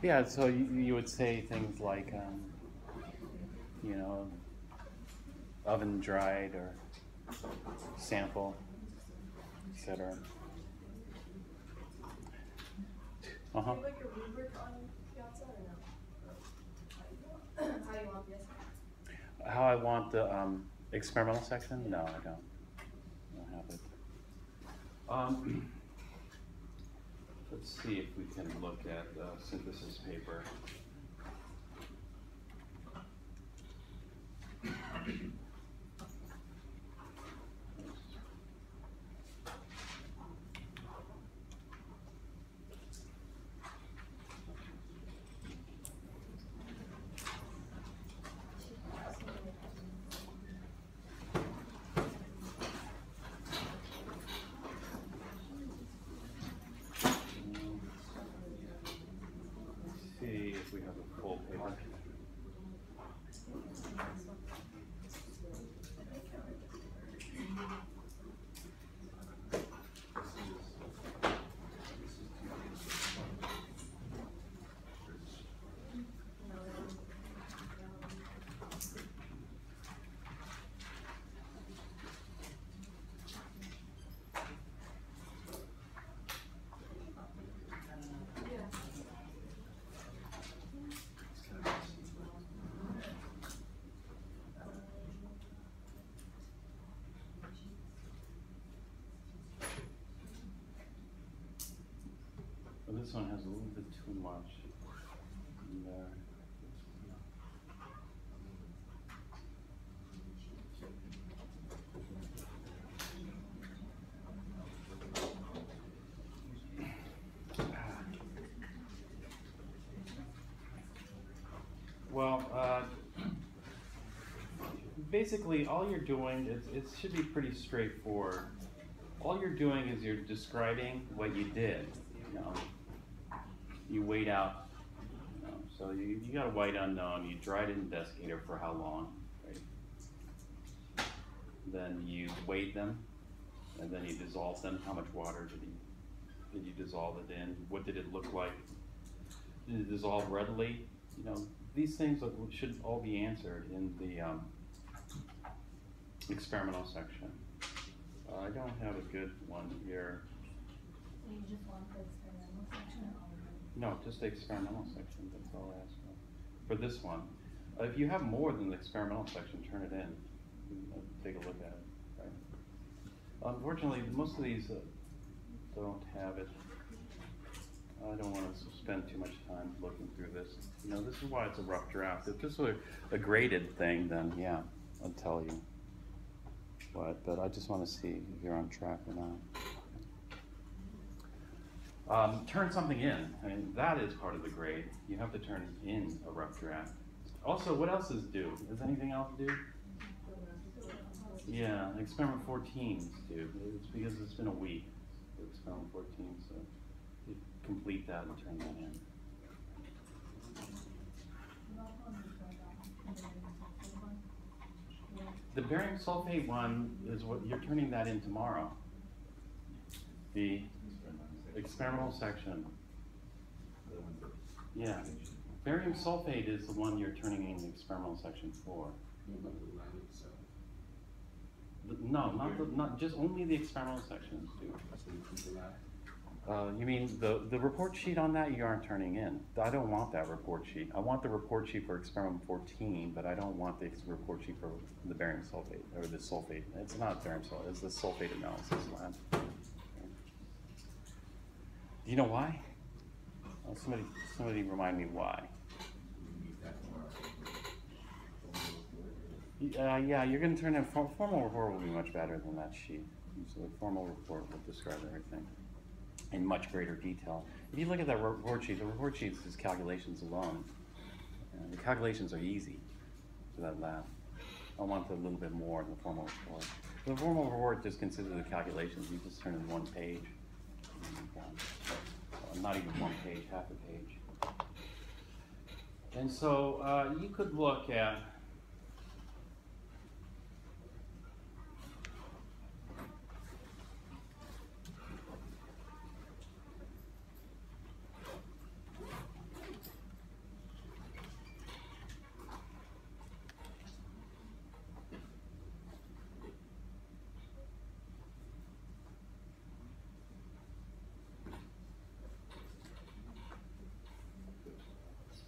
Yeah, so you would say things like, you know, oven dried or sample, etc. Do you like a rubric on Piazza or no? How you want this? How I want the experimental section? No, I don't. I don't have it. Let's see if we can look at synthesis paper. See if we have a full paper. Well, this one has a little bit too much in there. Well, basically all you're doing, it should be pretty straightforward. All you're doing is you're describing what you did. You know, you weighed out, you know, so you got a white unknown, you dried it in desiccator for how long, right? Then you weighed them, and then you dissolved them. How much water did you dissolve it in? What did it look like? Did it dissolve readily? You know, these things should all be answered in the experimental section. I don't have a good one here. So you just want the experimental section? No, just the experimental section, that's all I asked for this one. If you have more than the experimental section, turn it in. Take a look at it. Right? Unfortunately, most of these don't have it. I don't want to spend too much time looking through this. You know, this is why it's a rough draft. If this were a graded thing, then yeah, I'll tell you. But I just want to see if you're on track or not. Turn something in. I mean, that is part of the grade. You have to turn in a rough draft. Also, what else is due? Is anything else due? Yeah, experiment 14 is due. It's because it's been a week for experiment 14, so you complete that and turn that in. The barium sulfate one is what you're turning that in tomorrow. The experimental section. Yeah. Barium sulfate is the one you're turning in the experimental section for. No, not just only the experimental section. You mean the report sheet on that you aren't turning in. I don't want that report sheet. I want the report sheet for experiment 14, but I don't want the report sheet for the barium sulfate, or the sulfate. It's not barium sulfate, it's the sulfate analysis lab. Do you know why? Somebody remind me why. Yeah, you're going to turn in formal report will be much better than that sheet. So the formal report will describe everything in much greater detail. If you look at that report sheet, the report sheet is calculations alone. The calculations are easy for that lab. I want a little bit more in the formal report. The formal report just consists of the calculations. You just turn in one page. Not even one page, half a page. And so you could look at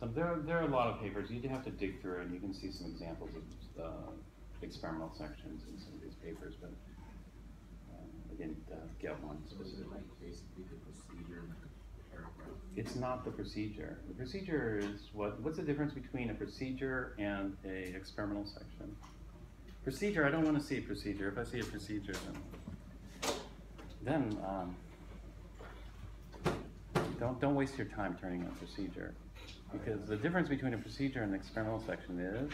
There are a lot of papers. You do have to dig through it, and you can see some examples of experimental sections in some of these papers, but I didn't get one specifically. Basically the procedure and the paragraph. It's not the procedure. The procedure is what's the difference between a procedure and a experimental section? Procedure, I don't want to see a procedure. If I see a procedure, then don't waste your time turning a procedure. Because the difference between a procedure and an experimental section is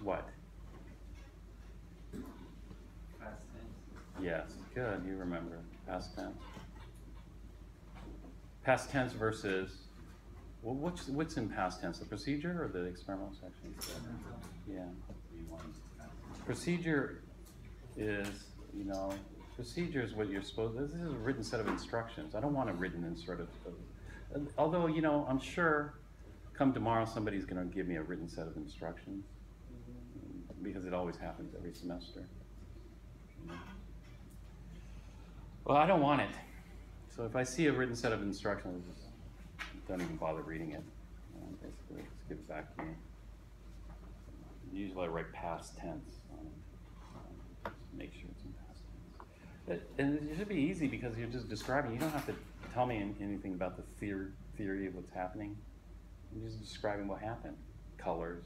what? Past tense. Yes, good, you remember. Past tense. Past tense versus, well, what's in past tense, the procedure or the experimental section? Yeah. Procedure is, procedure is what you're supposed, this is a written set of instructions. I don't want a written in sort of, although, I'm sure come tomorrow somebody's going to give me a written set of instructions, because it always happens every semester. Well, I don't want it. So if I see a written set of instructions, don't even bother reading it. Basically, just give it back to me. Usually I write past tense. Just make sure it's in past tense. And it should be easy because you're just describing. You don't have to tell me anything about the theory of what's happening. You're just describing what happened. Colors,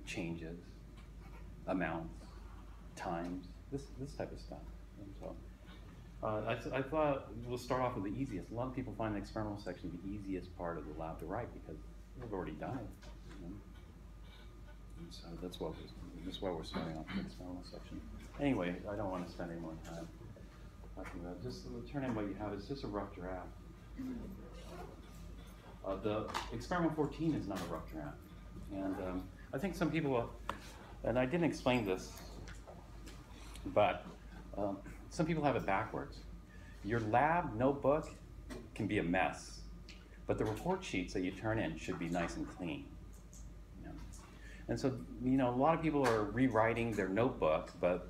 changes, amounts, times, this type of stuff. And so, I thought we'll start off with the easiest. A lot of people find the experimental section the easiest part of the lab to write because they've already done it. And so that's why we're starting off with the experimental section. Anyway, I don't want to spend any more time talking about it. Just turn in what you have. It's just a rough draft. The experiment 14 is not a rough draft. And I think some people, and I didn't explain this, but some people have it backwards. Your lab notebook can be a mess, but the report sheets that you turn in should be nice and clean. And so, a lot of people are rewriting their notebook, but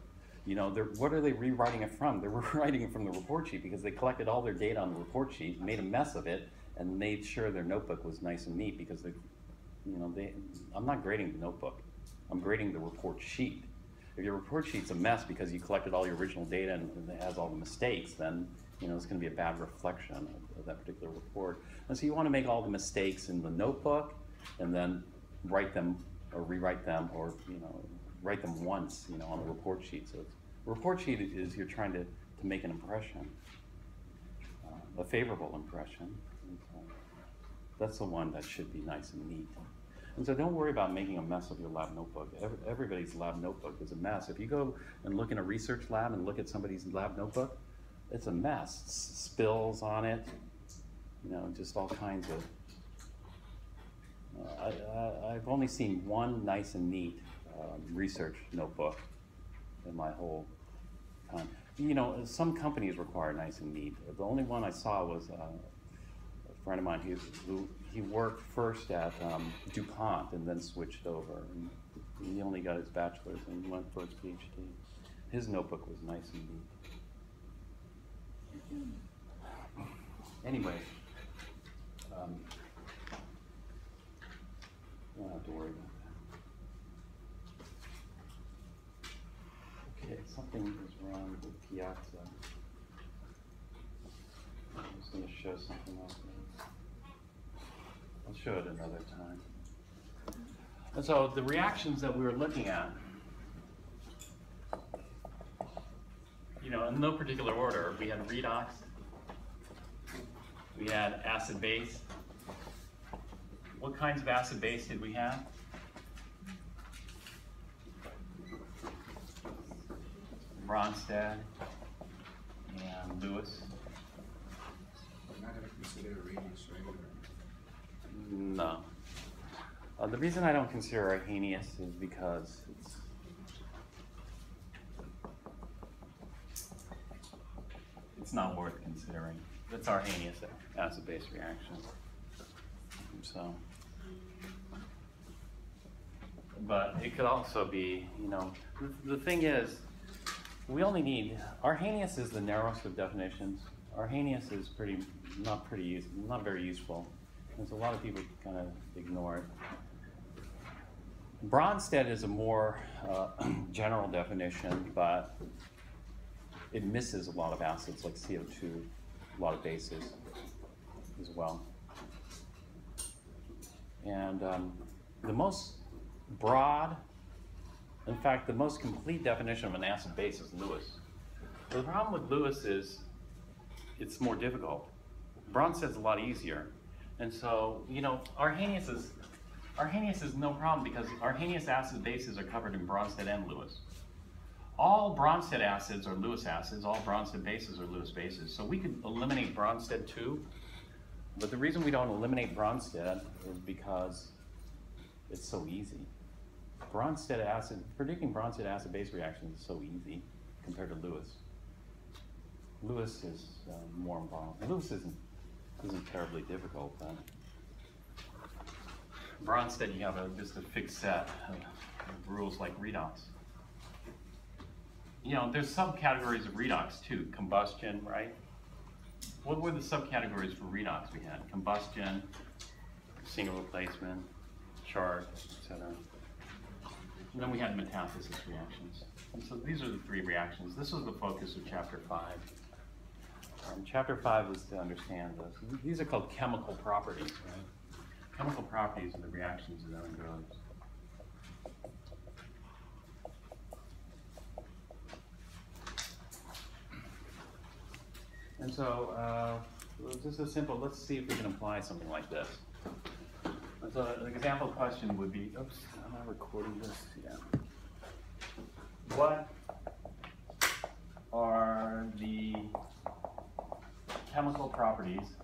what are they rewriting it from? They're rewriting it from the report sheet because they collected all their data on the report sheet, made a mess of it, and made sure their notebook was nice and neat because I'm not grading the notebook. I'm grading the report sheet. If your report sheet's a mess because you collected all your original data and it has all the mistakes, then it's going to be a bad reflection of that particular report. And so you want to make all the mistakes in the notebook and then write them or rewrite them or write them once on the report sheet. So the report sheet is you're trying to make an impression, a favorable impression. And so that's the one that should be nice and neat. And so don't worry about making a mess of your lab notebook. Everybody's lab notebook is a mess. If you go and look in a research lab and look at somebody's lab notebook, it's a mess. Spills on it, just all kinds of. I've only seen one nice and neat research notebook in my whole time. Some companies require nice and neat. The only one I saw was a friend of mine who he worked first at DuPont and then switched over. And he only got his bachelor's and went for his PhD. His notebook was nice and neat. Anyway, you don't have to worry about that. Okay, something is wrong with Piazza. I'm just going to show something else. I'll show it another time. And so the reactions that we were looking at, in no particular order, we had redox, we had acid-base. What kinds of acid-base did we have? Bronsted and Lewis. We're not going to consider Arrhenius, right? No. The reason I don't consider Arrhenius is because it's not worth considering. It's Arrhenius acid-base reaction. So, but it could also be, the thing is, we only need, Arrhenius is the narrowest of definitions Arrhenius is not very useful. There's a lot of people kind of ignore it. Bronsted is a more general definition, but it misses a lot of acids like CO2, a lot of bases as well. And the most broad, in fact, the most complete definition of an acid base is Lewis. The problem with Lewis is it's more difficult. Bronsted's a lot easier. And so, you know, Arrhenius is no problem because Arrhenius acid bases are covered in Bronsted and Lewis. All Bronsted acids are Lewis acids, all Bronsted bases are Lewis bases. So we could eliminate Bronsted too, but the reason we don't eliminate Bronsted is because it's so easy. Predicting Bronsted acid base reactions is so easy compared to Lewis. Lewis is more involved. Lewis isn't terribly difficult, but Bronsted, you have just a fixed set of rules like redox. You know, there's subcategories of redox too. Combustion, right? What were the subcategories for redox we had? Combustion, single replacement, chart, etc. And then we had metathesis reactions. And so these are the three reactions. This was the focus of chapter 5. Chapter 5 was to understand this. These are called chemical properties, right? Chemical properties are the reactions of known drugs. And so this is simple. Let's see if we can apply something like this. So an example question would be, oops, am I recording this? Yeah. What are the chemical properties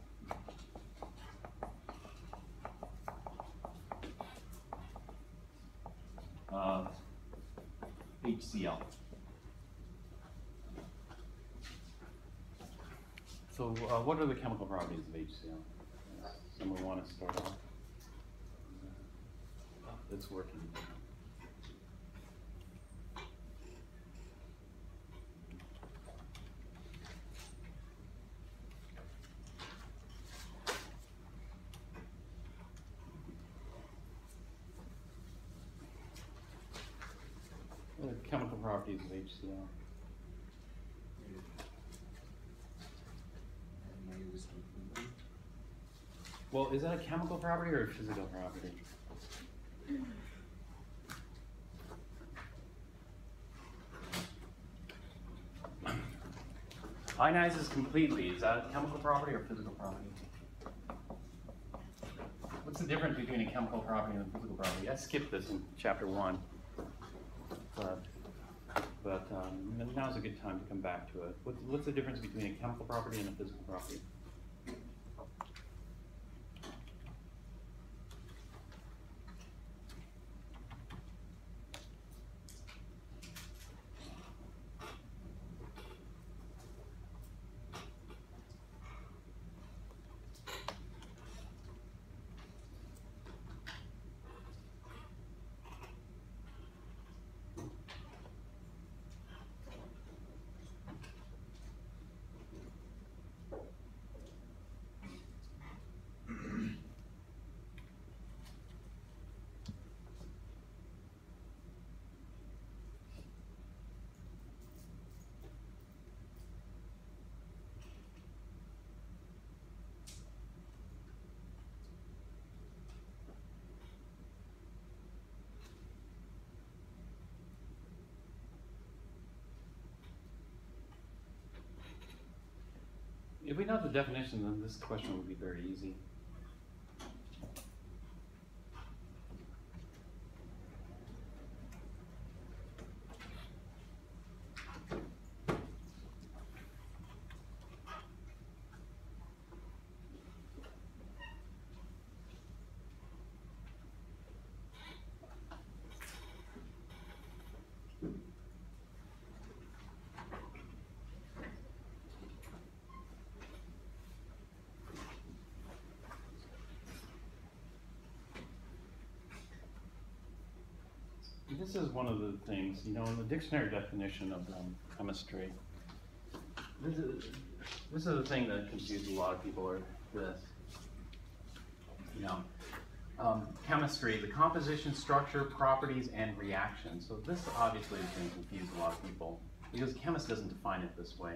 of HCl? So what are the chemical properties of HCl? Someone want to start off? It's working. What are the chemical properties of HCl? Well, is that a chemical property or a physical property? Ionizes completely. Is that a chemical property or physical property? What's the difference between a chemical property and a physical property? I skipped this in chapter 1, but now's a good time to come back to it. What's the difference between a chemical property and a physical property? If we know the definition, then this question would be very easy. This is one of the things, you know, in the dictionary definition of chemistry, this is the thing that confuses a lot of people, or this. You know, chemistry, the composition, structure, properties, and reactions. So this obviously is going to confuse a lot of people because a chemist doesn't define it this way.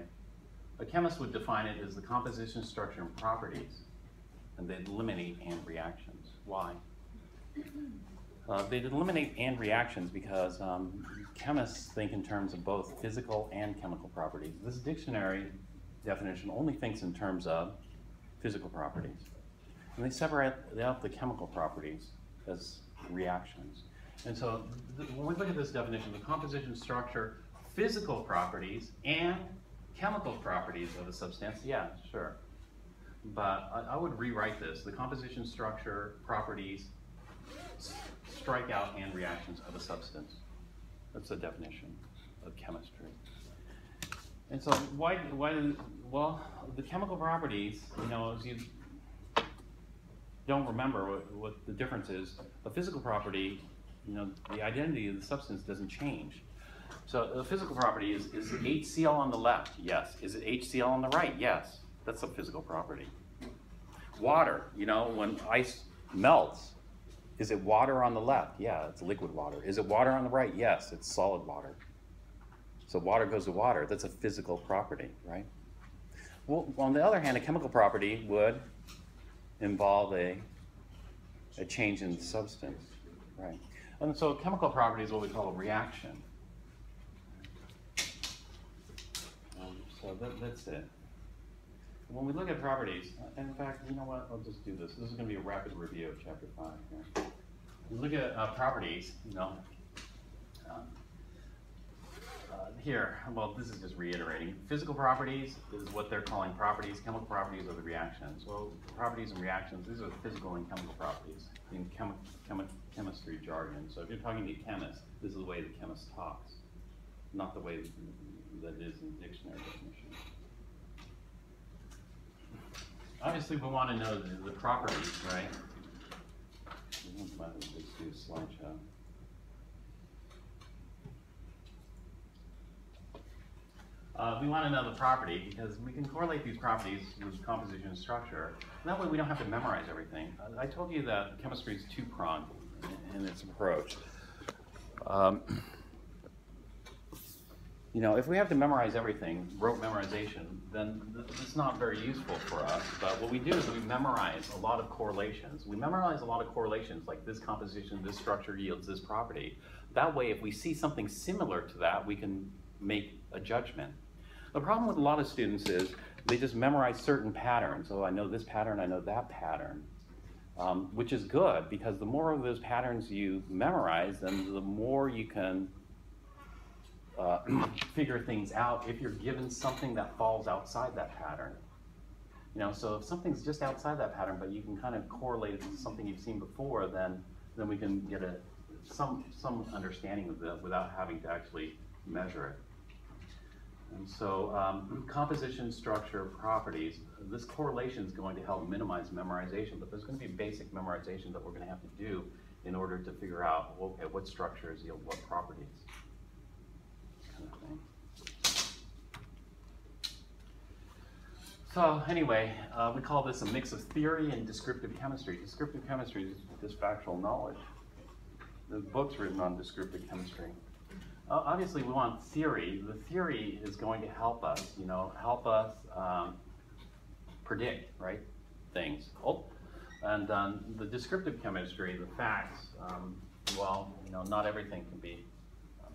A chemist would define it as the composition, structure, and properties, and they'd eliminate and reactions. Why? They'd eliminate and reactions because chemists think in terms of both physical and chemical properties. This dictionary definition only thinks in terms of physical properties. And they separate out the chemical properties as reactions. And so when we look at this definition, the composition, structure, physical properties, and chemical properties of a substance, yeah, sure. But I would rewrite this. The composition, structure, properties, strike out and reactions of a substance. That's the definition of chemistry. And so well, the chemical properties, you know, as you don't remember what the difference is, a physical property, you know, the identity of the substance doesn't change. So the physical property is it HCl on the left? Yes. Is it HCl on the right? Yes. That's a physical property. Water, you know, when ice melts, is it water on the left? Yeah, it's liquid water. Is it water on the right? Yes, it's solid water. So water goes to water. That's a physical property, right? Well, on the other hand, a chemical property would involve a change in the substance, right? And so a chemical property is what we call a reaction. So that's it. When we look at properties, in fact, you know what, I'll just do this. This is going to be a rapid review of chapter 5 here. We look at properties, you know, here, well, this is just reiterating. Physical properties is what they're calling properties. Chemical properties are the reactions. Well, properties and reactions, these are the physical and chemical properties in chemistry jargon. So if you're talking to a chemist, this is the way the chemist talks, not the way that it is in the dictionary definition. Obviously, we want to know the properties, right? Let's do a slideshow. We want to know the property because we can correlate these properties with composition and structure. And that way we don't have to memorize everything. I told you that chemistry is two-pronged in its approach. You know, if we have to memorize everything, rote memorization, then it's not very useful for us. But what we do is we memorize a lot of correlations. We memorize a lot of correlations, like this composition, this structure yields this property. That way, if we see something similar to that, we can make a judgment. The problem with a lot of students is they just memorize certain patterns. Oh, I know this pattern, I know that pattern, which is good because the more of those patterns you memorize, then the more you can figure things out if you're given something that falls outside that pattern. You know, so if something's just outside that pattern, but you can kind of correlate it to something you've seen before, then we can get some understanding of that without having to actually measure it. And so composition, structure, properties, this correlation is going to help minimize memorization, but there's going to be basic memorization that we're going to have to do in order to figure out, okay, what structures yield what properties. Kind of thing. So anyway, we call this a mix of theory and descriptive chemistry. Descriptive chemistry is just factual knowledge. There's books written on descriptive chemistry. Obviously, we want theory. The theory is going to help us, you know, predict, right, things. Oh, and the descriptive chemistry, the facts, well, you know, not everything can be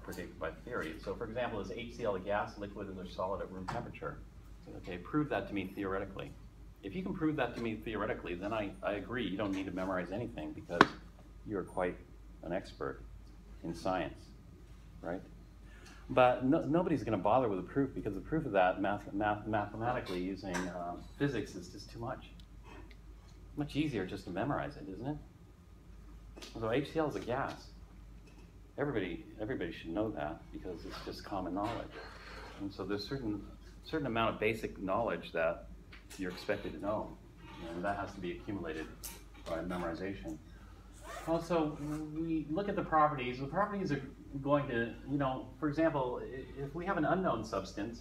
predicted by theory. So, for example, is HCl a gas, liquid, or solid at room temperature? Okay, prove that to me theoretically. If you can prove that to me theoretically, then I agree. You don't need to memorize anything because you're quite an expert in science. Right? But nobody's going to bother with the proof because the proof of that mathematically using physics is just too much. Much easier just to memorize it, isn't it? So HCl is a gas. Everybody should know that because it's just common knowledge. And so there's certain amount of basic knowledge that you're expected to know, and that has to be accumulated by memorization. Also, we look at the properties. The properties going to, for example, if we have an unknown substance,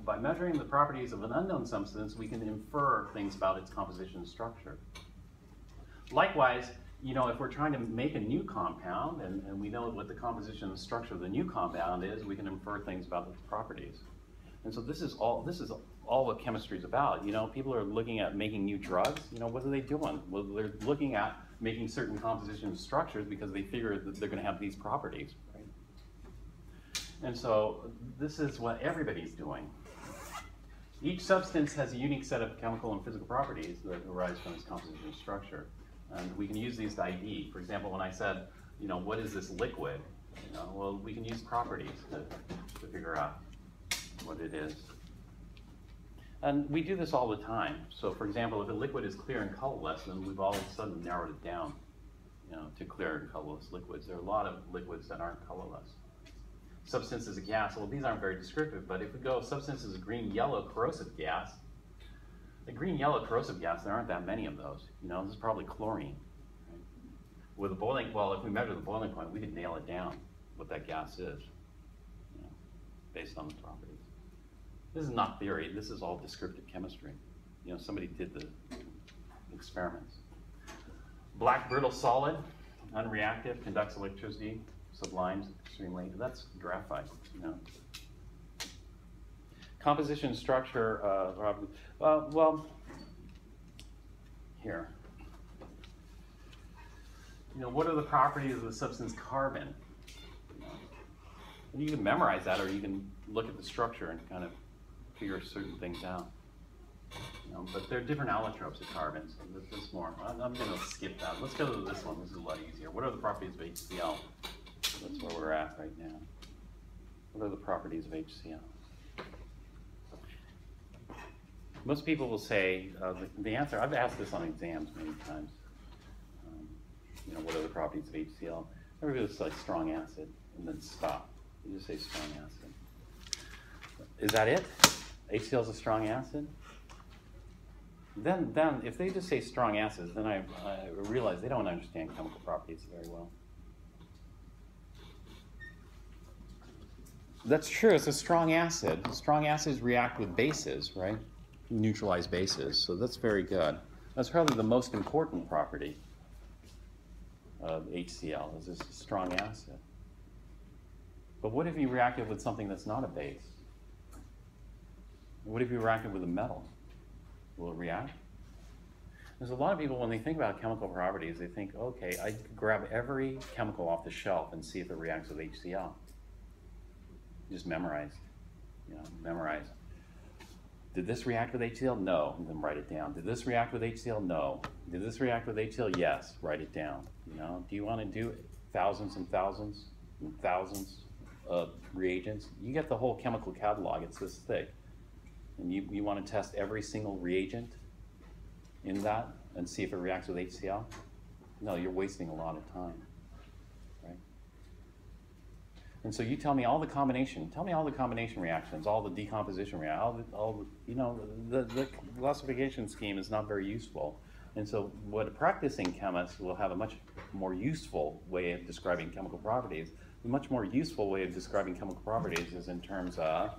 by measuring the properties of an unknown substance, we can infer things about its composition and structure. Likewise, if we're trying to make a new compound and we know what the composition and structure of the new compound is, we can infer things about its properties. And so this is all what chemistry is about. People are looking at making new drugs. What are they doing? Well, they're looking at making certain composition and structures because they figure that they're going to have these properties. Right? And so this is what everybody's doing. Each substance has a unique set of chemical and physical properties that arise from its composition and structure. And we can use these to ID. For example, when I said, what is this liquid? Well, we can use properties to figure out what it is. And we do this all the time. So for example, if a liquid is clear and colorless, then we've all of a sudden narrowed it down, to clear and colorless liquids. There are a lot of liquids that aren't colorless. Substance is a gas. Well, these aren't very descriptive, but if we go substance is a green-yellow corrosive gas, the green-yellow corrosive gas, there aren't that many of those. This is probably chlorine. Right? With a boiling, well, if we measure the boiling point, we could nail it down what that gas is, based on the properties. This is not theory. This is all descriptive chemistry. Somebody did the experiments. Black brittle solid, unreactive, conducts electricity, sublimes extremely. That's graphite. Composition and structure. Well, here. What are the properties of the substance carbon? You can memorize that, or you can look at the structure and kind of figure certain things out. But there are different allotropes of carbon, so this is more. I'm going to skip that. Let's go to this one. This is a lot easier. What are the properties of HCl? That's where we're at right now. What are the properties of HCl? Most people will say, the answer, I've asked this on exams many times. What are the properties of HCl? Everybody will say strong acid, and then stop. You just say strong acid. Is that it? HCl is a strong acid? Then if they just say strong acids, then I realize they don't understand chemical properties very well. That's true, it's a strong acid. Strong acids react with bases, right? Neutralize bases, so that's very good. That's probably the most important property of HCl, is this strong acid. But what if you reacted with something that's not a base? What if you reacted with a metal? Will it react? There's a lot of people, when they think about chemical properties, they think, okay, I could grab every chemical off the shelf and see if it reacts with HCl. Just memorize, memorize. Did this react with HCl? No, and then write it down. Did this react with HCl? No. Did this react with HCl? Yes, write it down. Do you want to do thousands and thousands and thousands of reagents? You get the whole chemical catalog, it's this thick. And you want to test every single reagent in that and see if it reacts with HCl? No, you're wasting a lot of time, right? And so you tell me all the combination reactions, all the decomposition reactions, the classification scheme is not very useful. And so what a practicing chemist will have a much more useful way of describing chemical properties. A much more useful way of describing chemical properties is in terms of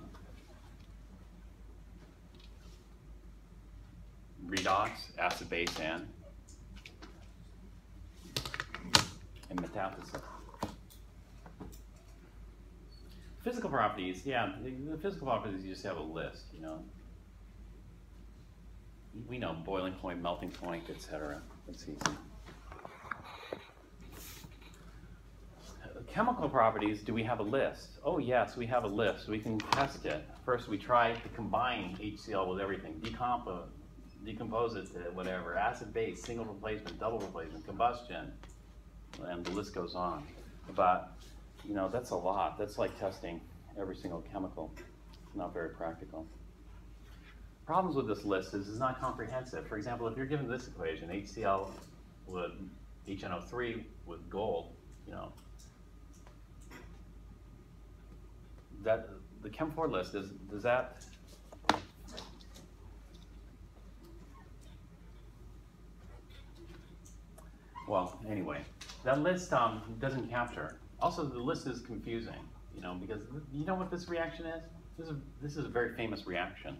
redox, acid-base, and metathesis. Physical properties, yeah, the physical properties, you just have a list, We know boiling point, melting point, etc. That's easy. Chemical properties, do we have a list? Oh yes, we have a list. We can test it. First, we try to combine HCl with everything. Decompose it to whatever. Acid base, single replacement, double replacement, combustion, and the list goes on. But, that's a lot. That's like testing every single chemical. It's not very practical. Problems with this list is it's not comprehensive. For example, if you're given this equation, HCl with HNO3 with gold, that the Chem4 list does that well, anyway, that list doesn't capture Also, the list is confusing, you know, because you know what this reaction is? This is a very famous reaction.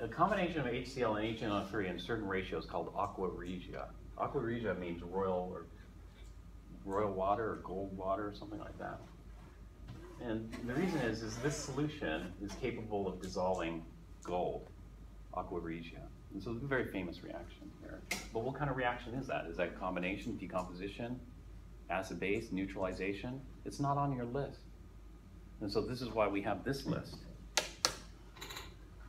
A combination of HCl and HNO3 in certain ratios called aqua regia. Aqua regia means royal water or gold water or something like that. And the reason is this solution is capable of dissolving gold, aqua regia. And so it's a very famous reaction here. But what kind of reaction is that? Is that a combination, decomposition, acid-base, neutralization? It's not on your list. And so this is why we have this list.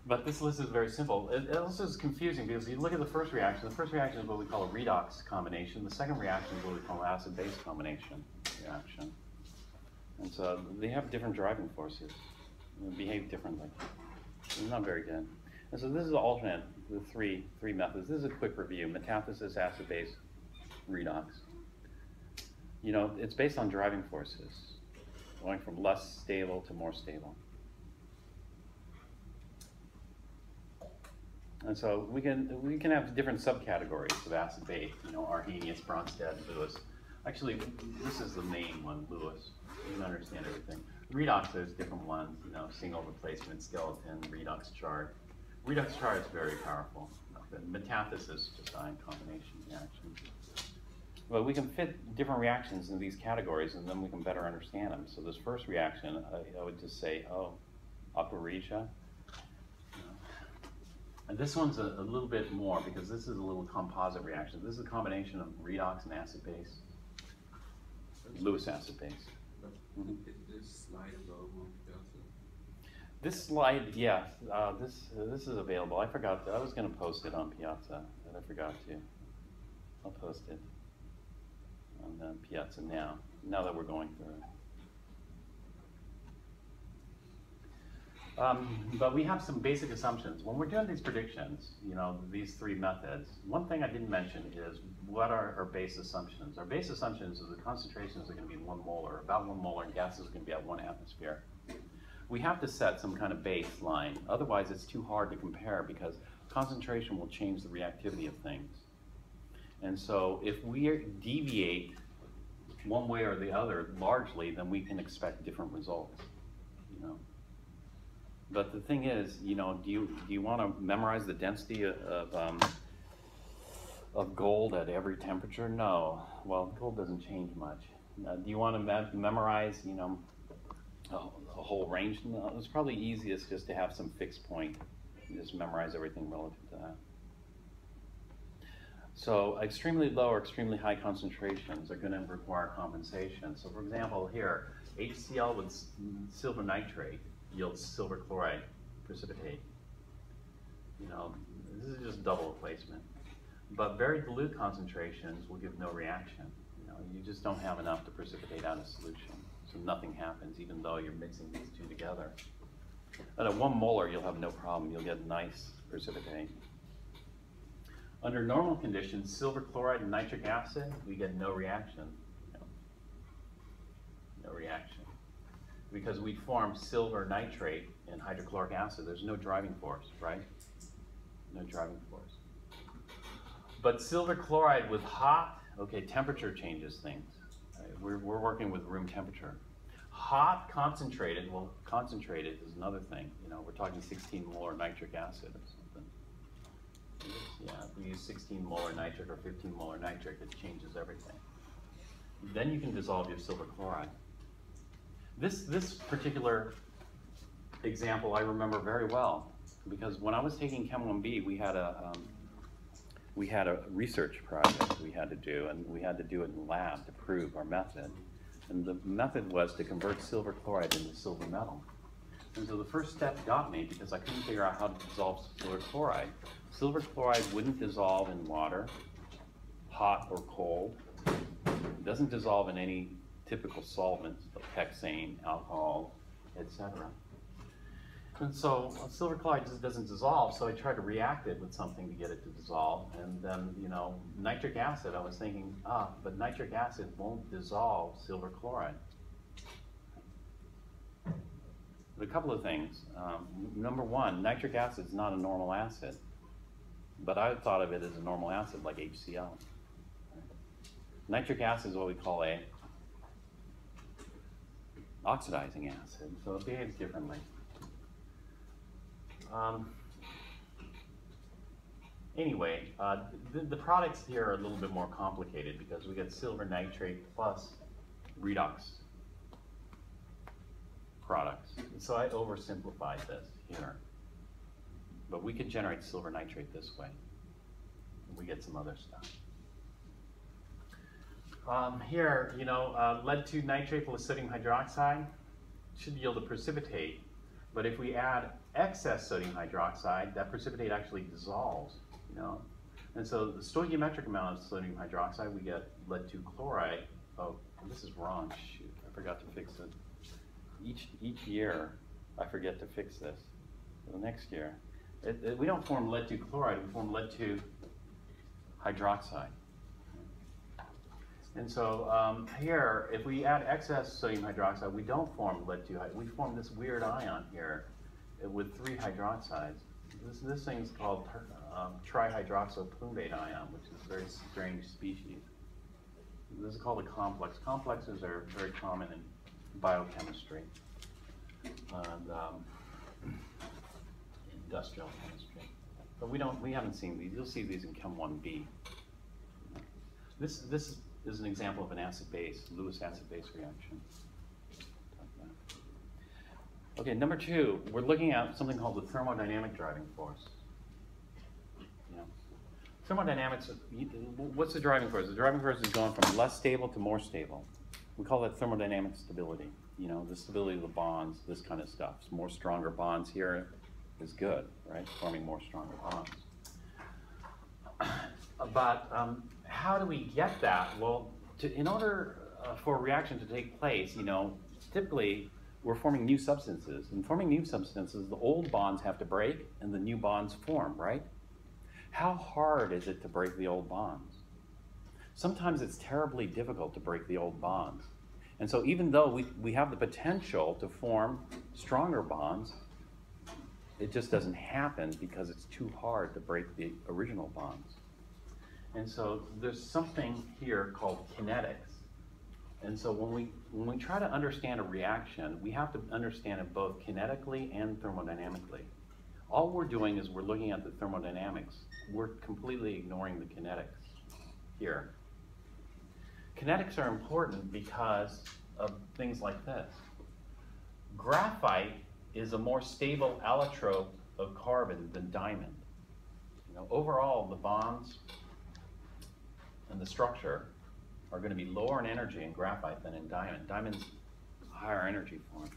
But this list is very simple. It also is confusing because you look at the first reaction. The first reaction is what we call a redox combination. The second reaction is what we call acid-base combination reaction. And so they have different driving forces. They behave differently. It's not very good. And so this is the alternate, the three methods. This is a quick review. Metathesis, acid-base, redox. You know, it's based on driving forces, going from less stable to more stable. And so we can have different subcategories of acid-base. You know, Arrhenius, Bronsted, Lewis. Actually, this is the main one, Lewis. You can understand everything. Redox, there's different ones. You know, single replacement skeleton, redox chart. Redox chart is very powerful. Metathesis is just ion combination reaction. But we can fit different reactions in these categories, and then we can better understand them. So this first reaction, I would just say, oh, aqua regia. And this one's a little bit more because this is a little composite reaction. This is a combination of redox and acid-base. Lewis acid-base. Is this slide available on Piazza? This slide, yeah, this is available. I forgot, I was going to post it on Piazza, and I forgot to. I'll post it on Piazza now that we're going through it. But we have some basic assumptions. When we're doing these predictions, you know, these three methods, one thing I didn't mention is what are our base assumptions. Our base assumptions is the concentrations are going to be 1 molar, about 1 molar, and gases are going to be at 1 atmosphere. We have to set some kind of baseline. Otherwise, it's too hard to compare because concentration will change the reactivity of things. And so if we deviate one way or the other largely, then we can expect different results, you know. But the thing is, you know, do you want to memorize the density of gold at every temperature? No. Well, gold doesn't change much. Do you want to memorize, you know, a whole range? No. It's probably easiest just to have some fixed point. Just memorize everything relative to that. So extremely low or extremely high concentrations are going to require compensation. So for example, here, HCl with silver nitrate yields silver chloride precipitate. You know, this is just double replacement. But very dilute concentrations will give no reaction. You know, you just don't have enough to precipitate out a solution. So nothing happens, even though you're mixing these two together. But at 1 molar, you'll have no problem. You'll get nice precipitate. Under normal conditions, silver chloride and nitric acid, we get no reaction. No reaction. Because we form silver nitrate and hydrochloric acid. There's no driving force, right? No driving force. But silver chloride with hot, okay, temperature changes things. Right? We're working with room temperature. Hot concentrated, well, concentrated is another thing. You know, we're talking 16 molar nitric acid or something. Yeah, if we use 16 molar nitric or 15 molar nitric, it changes everything. Then you can dissolve your silver chloride. This particular example I remember very well because when I was taking Chem 1B, we had a research project we had to do, and we had to do it in the lab to prove our method. And the method was to convert silver chloride into silver metal. And so the first step got me because I couldn't figure out how to dissolve silver chloride. Silver chloride wouldn't dissolve in water, hot or cold. It doesn't dissolve in any typical solvents, like hexane, alcohol, etc. And so silver chloride just doesn't dissolve, so I tried to react it with something to get it to dissolve. And then, you know, nitric acid, I was thinking, but nitric acid won't dissolve silver chloride. But a couple of things. Number one, nitric acid is not a normal acid. but I thought of it as a normal acid like HCl. Nitric acid is what we call a oxidizing acid, so it behaves differently. Anyway, the products here are a little bit more complicated because we get silver nitrate plus redox products. So I oversimplified this here. But we can generate silver nitrate this way. We get some other stuff. Here, you know, lead-2 nitrate plus sodium hydroxide should yield a precipitate. But if we add excess sodium hydroxide, that precipitate actually dissolves, you know. And so the stoichiometric amount of sodium hydroxide, we get lead-2 chloride. Oh, this is wrong, shoot, I forgot to fix it. Each year, I forget to fix this. So the next year, we don't form lead-2 chloride, we form lead-2 hydroxide. And so here, if we add excess sodium hydroxide, we don't form lead-2, we form this weird ion here with 3 hydroxides. This thing's called trihydroxyplumate ion, which is a very strange species. This is called a complex. Complexes are very common in biochemistry and industrial chemistry. But we haven't seen these. You'll see these in Chem 1B. This is an example of an acid-base, Lewis acid-base reaction. Okay, number 2, we're looking at something called the thermodynamic driving force. You know, thermodynamics, what's the driving force? The driving force is going from less stable to more stable. We call that thermodynamic stability. You know, the stability of the bonds, this kind of stuff. More stronger bonds here is good, right? Forming more stronger bonds. But how do we get that? Well, in order for a reaction to take place, you know, typically we're forming new substances. In forming new substances, the old bonds have to break and the new bonds form, right? How hard is it to break the old bonds? Sometimes it's terribly difficult to break the old bonds. And so even though we have the potential to form stronger bonds, it just doesn't happen because it's too hard to break the original bonds. And so there's something here called kinetics. And so when we try to understand a reaction, we have to understand it both kinetically and thermodynamically. All we're doing is we're looking at the thermodynamics. We're completely ignoring the kinetics here. Kinetics are important because of things like this. Graphite is a more stable allotrope of carbon than diamond. You know, overall, the bonds and the structure are going to be lower in energy in graphite than in diamond. Diamond's higher energy form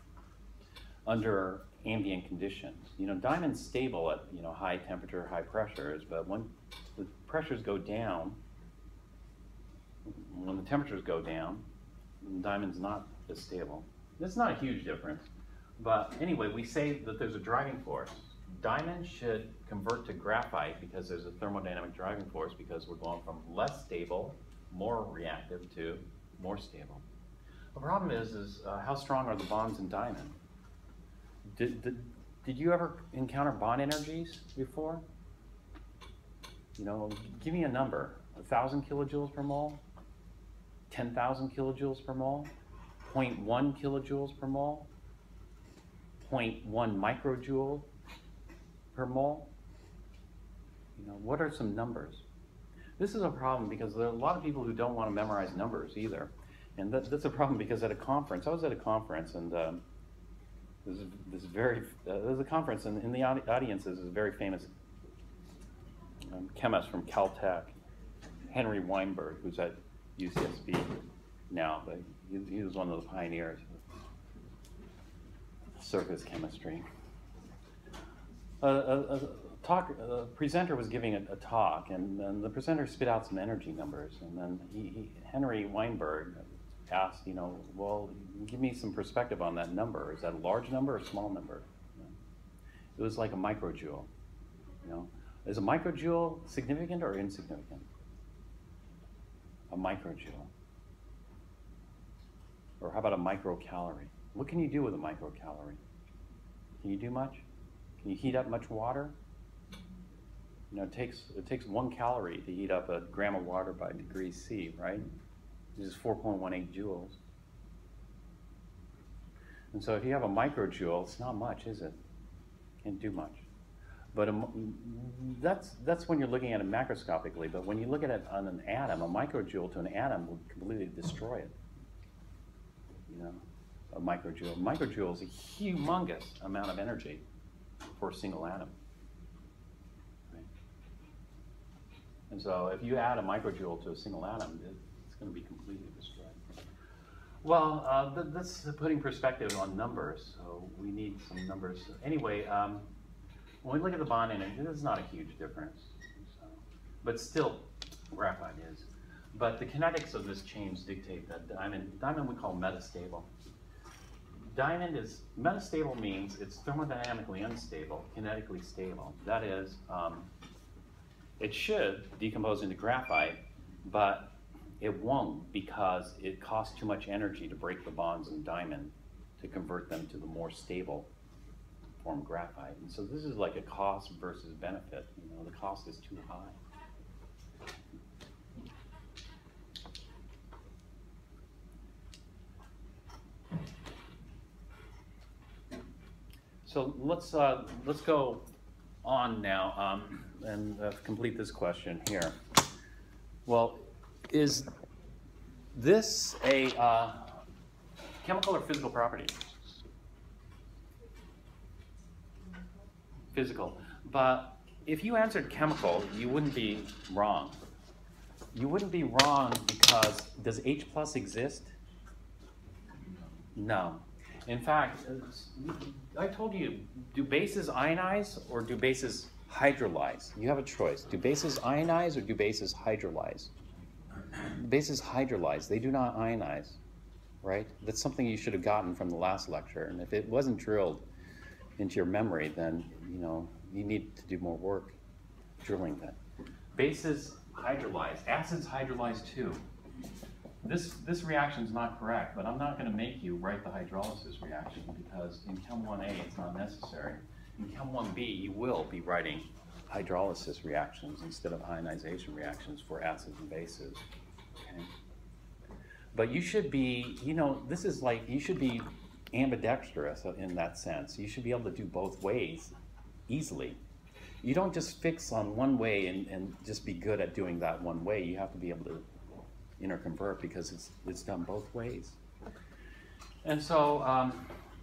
under ambient conditions. You know, diamond's stable at, you know, high temperature, high pressures, but when the pressures go down, when the temperatures go down, diamond's not as stable. It's not a huge difference, but anyway, we say that there's a driving force. Diamond should convert to graphite because there's a thermodynamic driving force because we're going from less stable, more reactive to more stable. The problem is how strong are the bonds in diamond? Did you ever encounter bond energies before? You know, give me a number. 1,000 kilojoules per mole? 10,000 kilojoules per mole? 0.1 kilojoules per mole? 0.1 microjoule per mole? You know, what are some numbers? This is a problem because there are a lot of people who don't want to memorize numbers either. And that's a problem because at a conference, I was at a conference and there's a conference and in the audience is a very famous chemist from Caltech, Henry Weinberg, who's at UCSB now, but he was one of the pioneers of surface chemistry. A presenter was giving a talk, and the presenter spit out some energy numbers, and then Henry Weinberg asked, you know, well, give me some perspective on that number. Is that a large number or a small number? You know, it was like a microjoule. You know, is a microjoule significant or insignificant? A microjoule. Or how about a microcalorie? What can you do with a microcalorie? Can you do much? Can you heat up much water? You know, it takes 1 calorie to heat up a gram of water by degrees C, right? This is 4.18 joules. And so if you have a microjoule, it's not much, is it? Can't do much. But that's when you're looking at it macroscopically. But when you look at it on an atom, a microjoule to an atom will completely destroy it. You know, a microjoule. Microjoule is a humongous amount of energy for a single atom. Right? And so if you add a microjoule to a single atom, it's going to be completely destroyed. Well, that's putting perspective on numbers. So we need some numbers. Anyway, when we look at the bond energy, this is not a huge difference. So, but still, graphite is. But the kinetics of this change dictate that diamond we call metastable. Metastable means it's thermodynamically unstable, kinetically stable. That is, it should decompose into graphite, but it won't because it costs too much energy to break the bonds in diamond to convert them to the more stable form graphite. And so this is like a cost versus benefit. You know, the cost is too high. So let's go on now and complete this question here. Well, is this a chemical or physical property? Physical. But if you answered chemical, you wouldn't be wrong. You wouldn't be wrong because does H plus exist? No. In fact, I told you, do bases ionize or do bases hydrolyze? You have a choice. Do bases ionize or do bases hydrolyze? Bases hydrolyze. They do not ionize, right? That's something you should have gotten from the last lecture. And if it wasn't drilled into your memory, then you know you need to do more work drilling that. Bases hydrolyze. Acids hydrolyze too. This reaction is not correct, but I'm not going to make you write the hydrolysis reaction because in Chem 1A it's not necessary. In Chem 1B you will be writing hydrolysis reactions instead of ionization reactions for acids and bases. Okay? But you should be, you know, this is like, you should be ambidextrous in that sense. You should be able to do both ways easily. You don't just fix on one way and just be good at doing that one way. You have to be able to interconvert because it's done both ways. And so,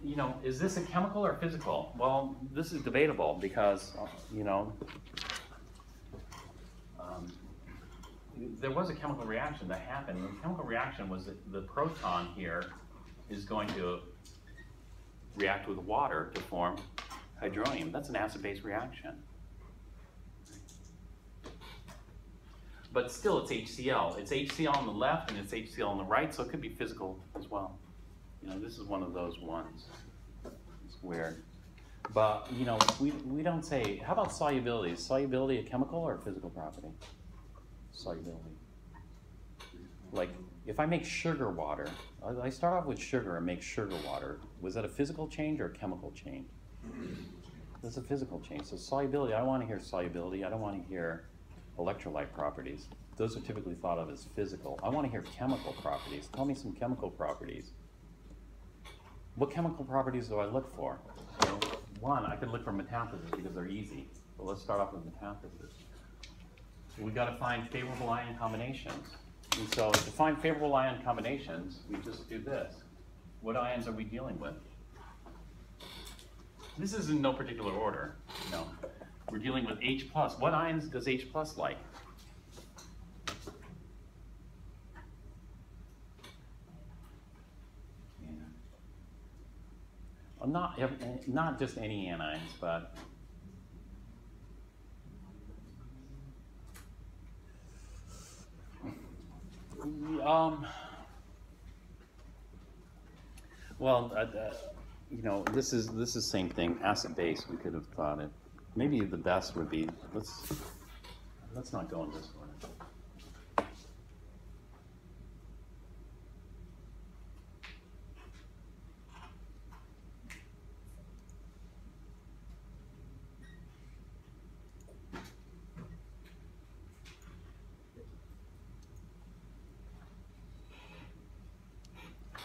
you know, is this a chemical or physical? Well, this is debatable because, you know, there was a chemical reaction that happened. The chemical reaction was that the proton here is going to react with water to form hydronium. That's an acid-base reaction. But still, it's HCl. It's HCl on the left and it's HCl on the right, so it could be physical as well. You know, this is one of those ones. It's weird. But, you know, we don't say, how about solubility? Is solubility a chemical or a physical property? Solubility. Like, if I make sugar water, I start off with sugar and make sugar water. Was that a physical change or a chemical change? That's a physical change. So solubility, I want to hear solubility. I don't want to hear electrolyte properties. Those are typically thought of as physical. I want to hear chemical properties. Tell me some chemical properties. What chemical properties do I look for? You know, one, I could look for metathesis because they're easy. But let's start off with metathesis. We got to find favorable ion combinations. And so to find favorable ion combinations, we just do this. What ions are we dealing with? This is in no particular order. No. We're dealing with H+. What ions does H+ like? Yeah. Well, not just any anions, but well, you know, this is the same thing. Acid base, we could have thought it. Maybe the best would be let's not go in this order.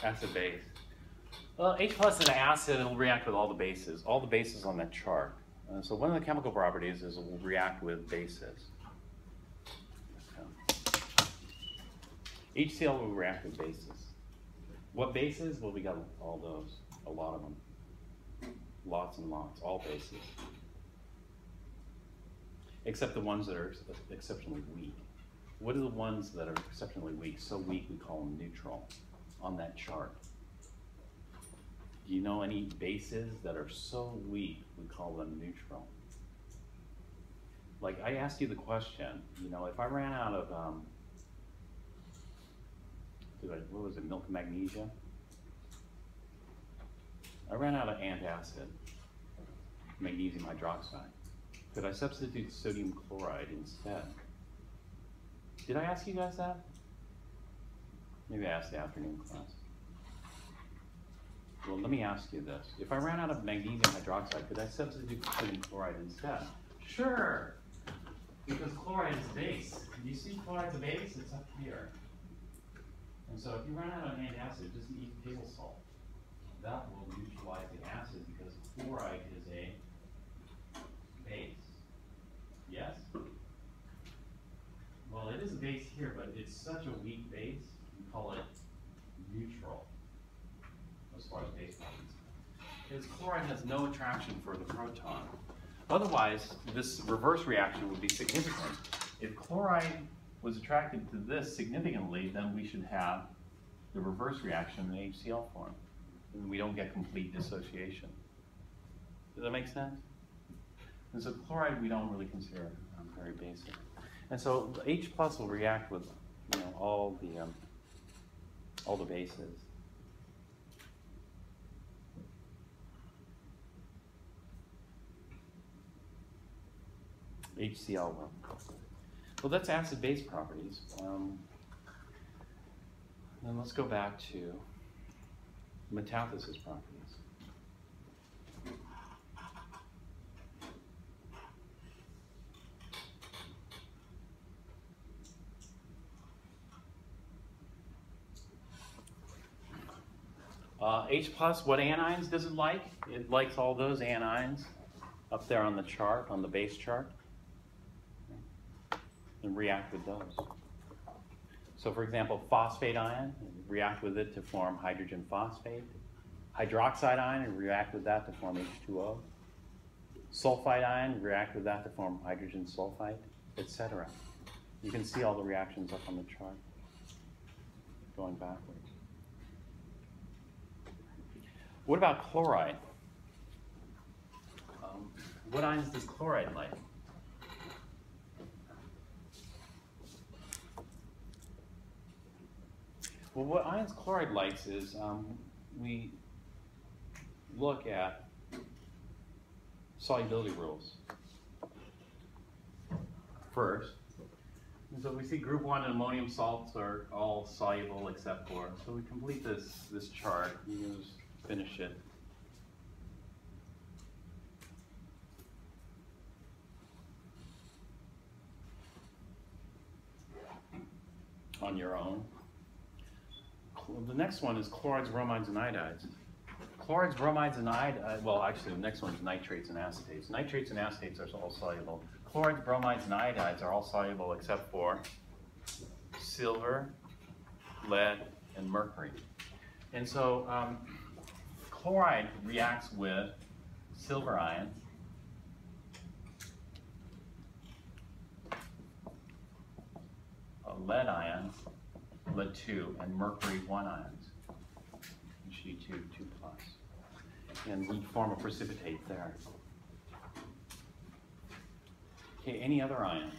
Acid base. Well, H plus is an acid, it'll react with all the bases on that chart. So one of the chemical properties is it will react with bases. HCl will react with bases. What bases? Well, we got all those, a lot of them. Lots and lots, all bases. Except the ones that are exceptionally weak. What are the ones that are exceptionally weak? So weak we call them neutral on that chart. Do you know any bases that are so weak we call them neutral? Like I asked you the question, you know, if I ran out of, what was it, milk magnesia? I ran out of antacid, magnesium hydroxide. Could I substitute sodium chloride instead? Did I ask you guys that? Maybe I asked the afternoon class. Well, let me ask you this. If I ran out of magnesium hydroxide, could I substitute sodium chloride instead? Sure, because chloride is a base. Do you see chloride's a base? It's up here. And so if you run out of antacid, just eat table salt. That will neutralize the acid because chloride is a base. Yes? Well, it is a base here, but it's such a weak base, we call it neutral as far as base properties. Because chloride has no attraction for the proton. Otherwise, this reverse reaction would be significant. If chloride was attracted to this significantly, then we should have the reverse reaction in the HCl form. And we don't get complete dissociation. Does that make sense? And so chloride we don't really consider very basic. And so H plus will react with, you know, all the bases. HCl will. Well, that's acid-base properties. Then let's go back to metathesis properties. H plus, what anions does it like? It likes all those anions up there on the chart, on the base chart, and react with those. So for example, phosphate ion, react with it to form hydrogen phosphate. Hydroxide ion, and react with that to form H2O. Sulfide ion, react with that to form hydrogen sulfide, etc. You can see all the reactions up on the chart, going backwards. What about chloride? What ions does chloride like? Well, what ions chloride likes is we look at solubility rules first. And so we see group 1 ammonium salts are all soluble except for, so we complete this chart. You can just finish it. On your own. The next one is chlorides, bromides, and iodides. Chlorides, bromides, and well, actually, the next one is nitrates and acetates. Nitrates and acetates are all soluble. Chlorides, bromides, and iodides are all soluble except for silver, lead, and mercury. And so, chloride reacts with silver ions, lead ions, lead 2, and mercury 1 ions, G2, 2+. And we form a precipitate there. Okay, any other ions?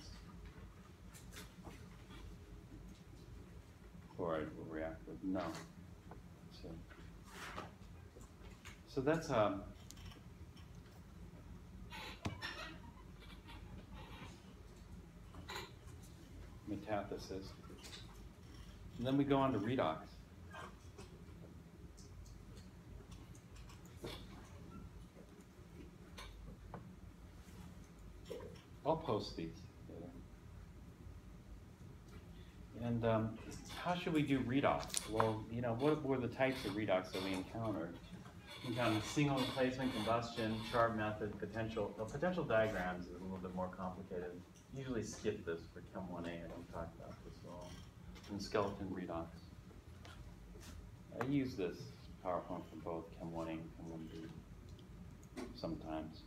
Chloride will react with no. So that's metathesis. And then we go on to redox. I'll post these later. And how should we do redox? Well, you know, what were the types of redox that we encountered? We encountered single replacement, combustion, Chart method, potential. The potential diagrams is a little bit more complicated. Usually skip this for Chem 1A. I don't talk about this at all. And skeleton redox. I use this PowerPoint for both Chem 1A and Chem 1B sometimes.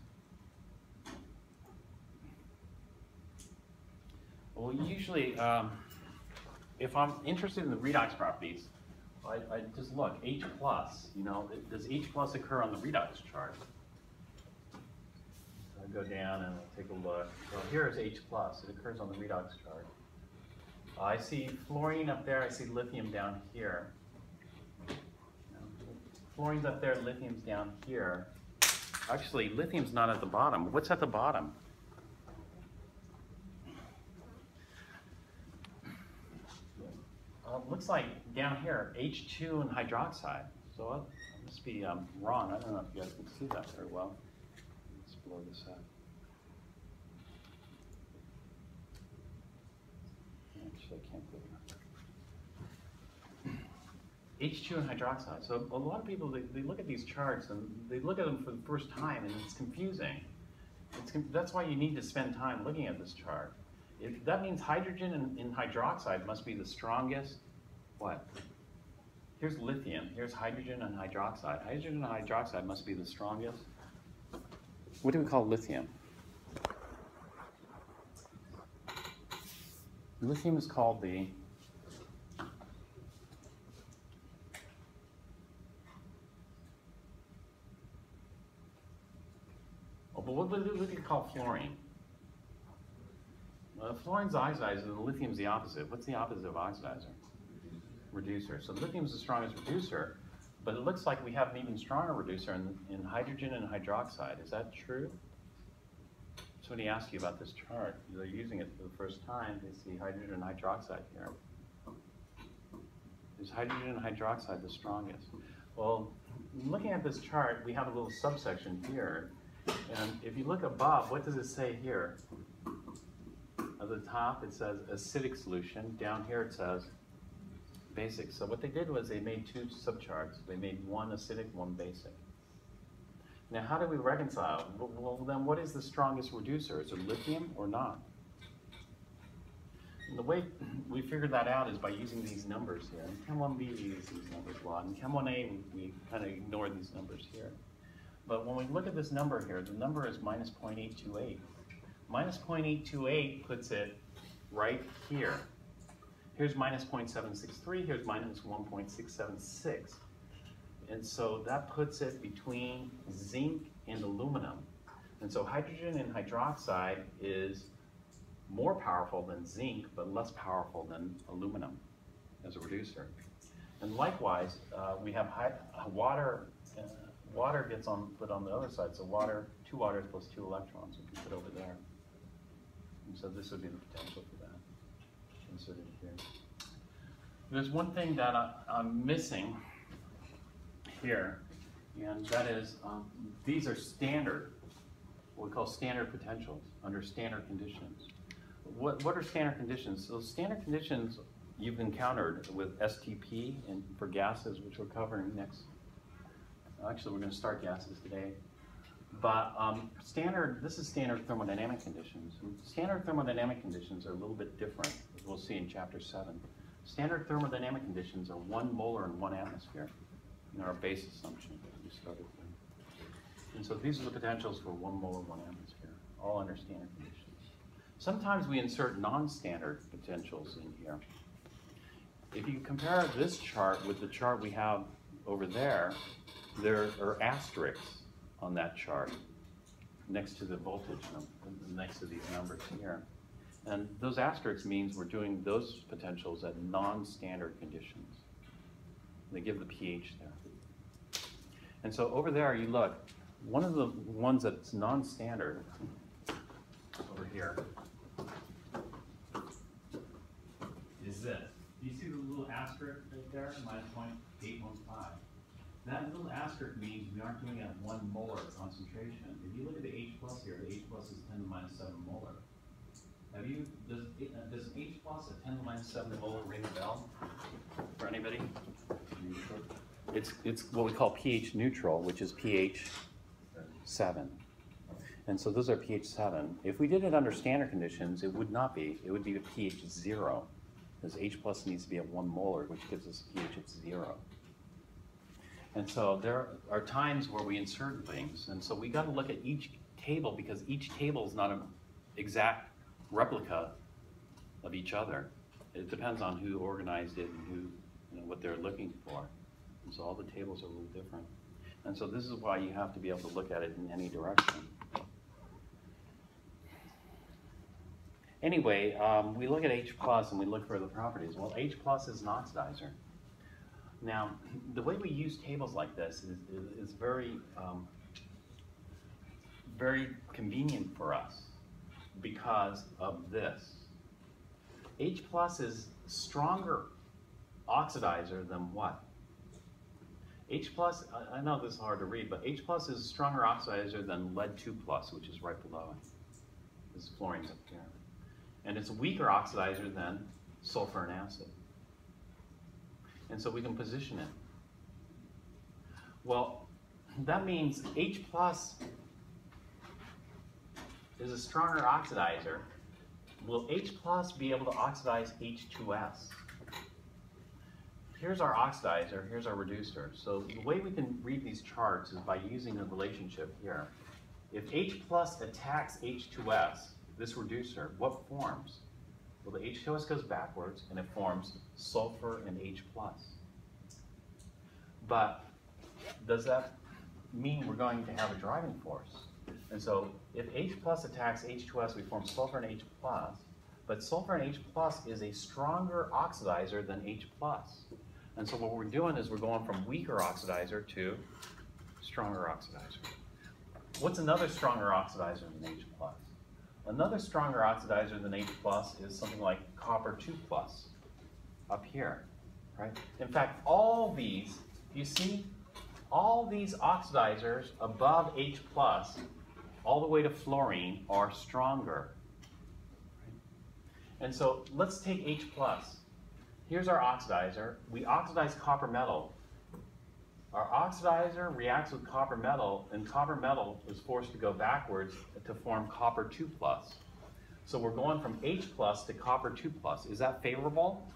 Well, usually, if I'm interested in the redox properties, I just look, H plus, you know, does H plus occur on the redox chart? So I go down and I'll take a look. Well, here is H plus, it occurs on the redox chart. I see fluorine up there, I see lithium down here. Fluorine's up there, lithium's down here. Actually, lithium's not at the bottom. What's at the bottom? Looks like down here, H2 and hydroxide. So I must be wrong. I don't know if you guys can see that very well. Let's blow this up. Actually, I can't blow it up. H2 and hydroxide. So a lot of people, they look at these charts and they look at them for the first time and it's confusing. That's why you need to spend time looking at this chart. That means hydrogen and hydroxide must be the strongest. What? Here's lithium. Here's hydrogen and hydroxide. Hydrogen and hydroxide must be the strongest. What do we call lithium? Lithium is called the but what do you call fluorine? Fluorine's the oxidizer, and lithium's the opposite. What's the opposite of oxidizer? Reducer. So lithium's the strongest reducer, but it looks like we have an even stronger reducer in hydrogen and hydroxide. Is that true? Somebody asked you about this chart. They're using it for the first time. They see hydrogen and hydroxide here. Is hydrogen and hydroxide the strongest? Well, looking at this chart, we have a little subsection here. And if you look above, what does it say here? At the top, it says acidic solution. Down here, it says basic. So what they did was they made two subcharts. They made one acidic, one basic. Now, how do we reconcile? Well, then what is the strongest reducer? Is it lithium or not? And the way we figured that out is by using these numbers here. In Chem 1B, we use these numbers a lot. In Chem 1A, we kind of ignore these numbers here. But when we look at this number here, the number is minus 0.828. Minus 0.828 puts it right here. Here's minus 0.763, here's minus 1.676. And so that puts it between zinc and aluminum. And so hydrogen and hydroxide is more powerful than zinc, but less powerful than aluminum as a reducer. And likewise, we have water. Water gets put on the other side. So water, 2 waters plus 2 electrons would be put over there. And so this would be the potential for that. Inserted here. There's one thing that I'm missing here, and that is these are standard, what we call standard potentials under standard conditions. What are standard conditions? So standard conditions you've encountered with STP and for gases, which we're covering next. Actually, we're going to start gases today. But this is standard thermodynamic conditions. Standard thermodynamic conditions are a little bit different, as we'll see in chapter 7. Standard thermodynamic conditions are 1 molar in 1 atmosphere in our base assumption that we started with. And so these are the potentials for 1 molar, 1 atmosphere, all under standard conditions. Sometimes we insert non-standard potentials in here. If you compare this chart with the chart we have over there are asterisks on that chart next to the voltage, next to these numbers here. And those asterisks means we're doing those potentials at non-standard conditions. They give the pH there. And so over there, you look, one of the ones that's non-standard over here is this. Do you see the little asterisk right there, minus 0.815? That little asterisk means we aren't doing it at 1 molar concentration. If you look at the H plus here, the H plus is 10 to the minus 7 molar. does H plus a 10⁻7 molar ring a bell for anybody? It's what we call pH neutral, which is pH 7. And so those are pH 7. If we did it under standard conditions, it would not be. It would be a pH 0, because H plus needs to be at 1 molar, which gives us a pH at 0. And so there are times where we insert things, and so we got to look at each table, because each table is not an exact replica of each other. It depends on who organized it and who, what they're looking for. And so all the tables are a little different. And so this is why you have to be able to look at it in any direction. Anyway, we look at H plus and we look for the properties. Well, H plus is an oxidizer. Now, the way we use tables like this is very, very convenient for us because of this. H plus is stronger oxidizer than what? H plus, I know this is hard to read, but H plus is a stronger oxidizer than lead 2 plus, which is right below it. This is fluorine up here. And it's a weaker oxidizer than sulfur and acid. And so we can position it. Well, that means H plus is a stronger oxidizer. Will H plus be able to oxidize H2S? Here's our oxidizer, here's our reducer. So the way we can read these charts is by using the relationship here. If H plus attacks H2S, this reducer, what forms? Well, the H2S goes backwards and it forms sulfur and H plus. But does that mean we're going to have a driving force? And so if H plus attacks H2S, we form sulfur and H plus, but sulfur and H plus is a stronger oxidizer than H plus. And so what we're doing is we're going from weaker oxidizer to stronger oxidizer. What's another stronger oxidizer than H plus? Another stronger oxidizer than H plus is something like copper 2 plus up here, right? In fact, all these, you see, all these oxidizers above H plus, all the way to fluorine, are stronger. And so let's take H plus. Here's our oxidizer. We oxidize copper metal. Our oxidizer reacts with copper metal, and copper metal is forced to go backwards to form copper 2 plus. So we're going from H plus to copper 2 plus. Is that favorable?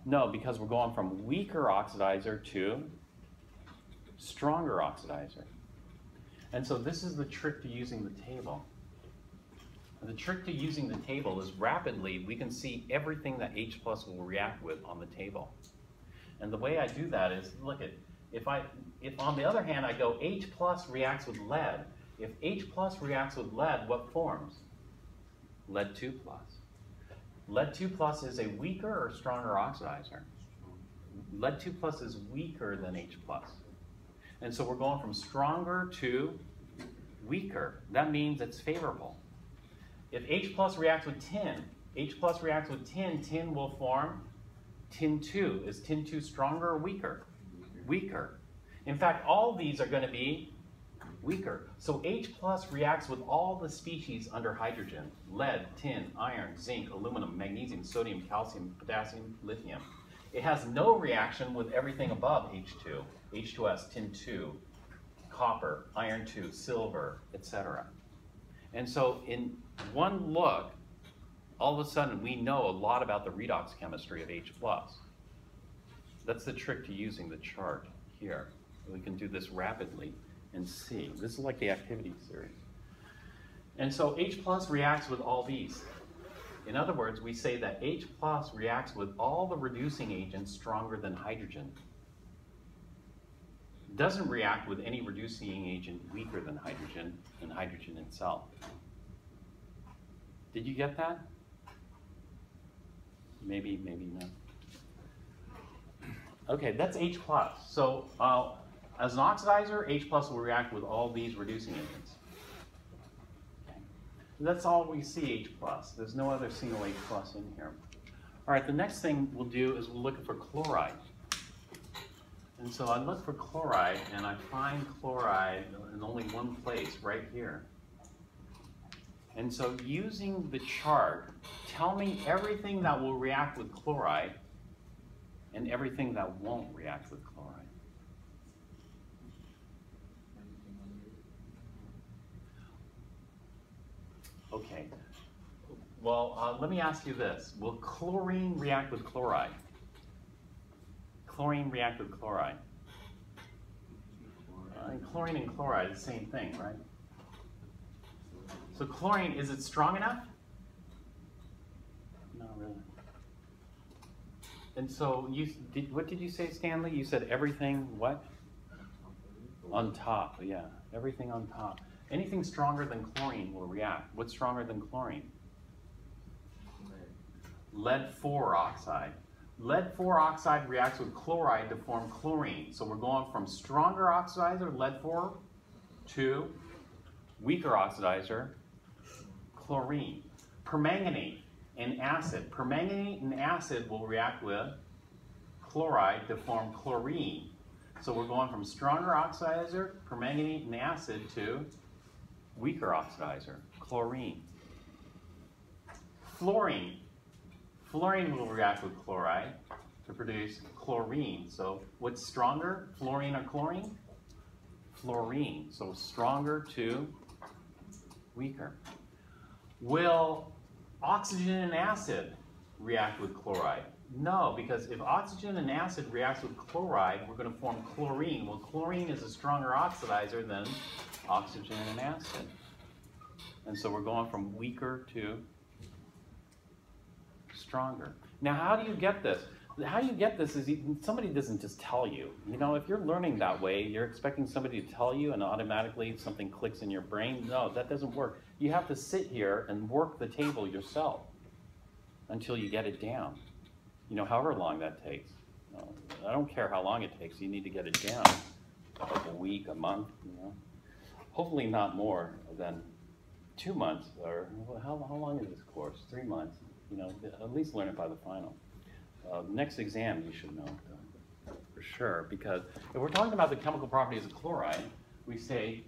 No, because we're going from weaker oxidizer to stronger oxidizer. And so this is the trick to using the table. And the trick to using the table is rapidly we can see everything that H plus will react with on the table. And the way I do that is, look at, if on the other hand I go H plus reacts with lead, if H plus reacts with lead, what forms? Lead 2 plus. Lead 2 plus is a weaker or stronger oxidizer? Lead 2 plus is weaker than H plus. And so we're going from stronger to weaker. That means it's favorable. If H plus reacts with tin, H plus reacts with tin, tin will form tin 2. Is tin 2 stronger or weaker? Weaker. In fact, all these are going to be weaker. So H plus reacts with all the species under hydrogen: lead, tin, iron, zinc, aluminum, magnesium, sodium, calcium, potassium, lithium. It has no reaction with everything above H2, H2S, tin 2, copper, iron 2, silver, etc. And so in one look, all of a sudden we know a lot about the redox chemistry of H plus. That's the trick to using the chart here. We can do this rapidly and see. This is like the activity series. And so H plus reacts with all these. In other words, we say that H plus reacts with all the reducing agents stronger than hydrogen. Doesn't react with any reducing agent weaker than hydrogen and hydrogen itself. Did you get that? Maybe, maybe not. Okay, that's H plus. So as an oxidizer, H plus will react with all these reducing agents. Okay. That's all we see H plus. There's no other single H plus in here. All right, the next thing we'll do is we'll look for chloride. And so I look for chloride, and I find chloride in only one place, right here. And so using the chart, tell me everything that will react with chloride and everything that won't react with chloride. Okay. Well, let me ask you this. Will chlorine react with chloride? Chlorine react with chloride. And chlorine and chloride is the same thing, right? So chlorine, is it strong enough? Not really. And so what did you say, Stanley? You said everything, what? On top, yeah. Everything on top. Anything stronger than chlorine will react. What's stronger than chlorine? Lead-4 oxide. Lead-4 oxide reacts with chloride to form chlorine. So we're going from stronger oxidizer, lead-4, to weaker oxidizer, chlorine. Permanganate and acid. Permanganate and acid will react with chloride to form chlorine. So we're going from stronger oxidizer, permanganate and acid, to weaker oxidizer, chlorine. Fluorine. Fluorine will react with chloride to produce chlorine. So what's stronger, fluorine or chlorine? Fluorine. So stronger to weaker. Will oxygen and acid react with chloride? No, because if oxygen and acid reacts with chloride, we're going to form chlorine. Well, chlorine is a stronger oxidizer than oxygen and acid. And so we're going from weaker to stronger. Now, how do you get this? How you get this is somebody doesn't just tell you. You know, if you're learning that way, you're expecting somebody to tell you and automatically something clicks in your brain. No, that doesn't work. You have to sit here and work the table yourself until you get it down. You know, however long that takes. I don't care how long it takes. You need to get it down. A week, a month, you know. Hopefully not more than 2 months, or how long is this course? 3 months. You know, at least learn it by the final. Next exam, you should know for sure, because if we're talking about the chemical properties of chloride, we say,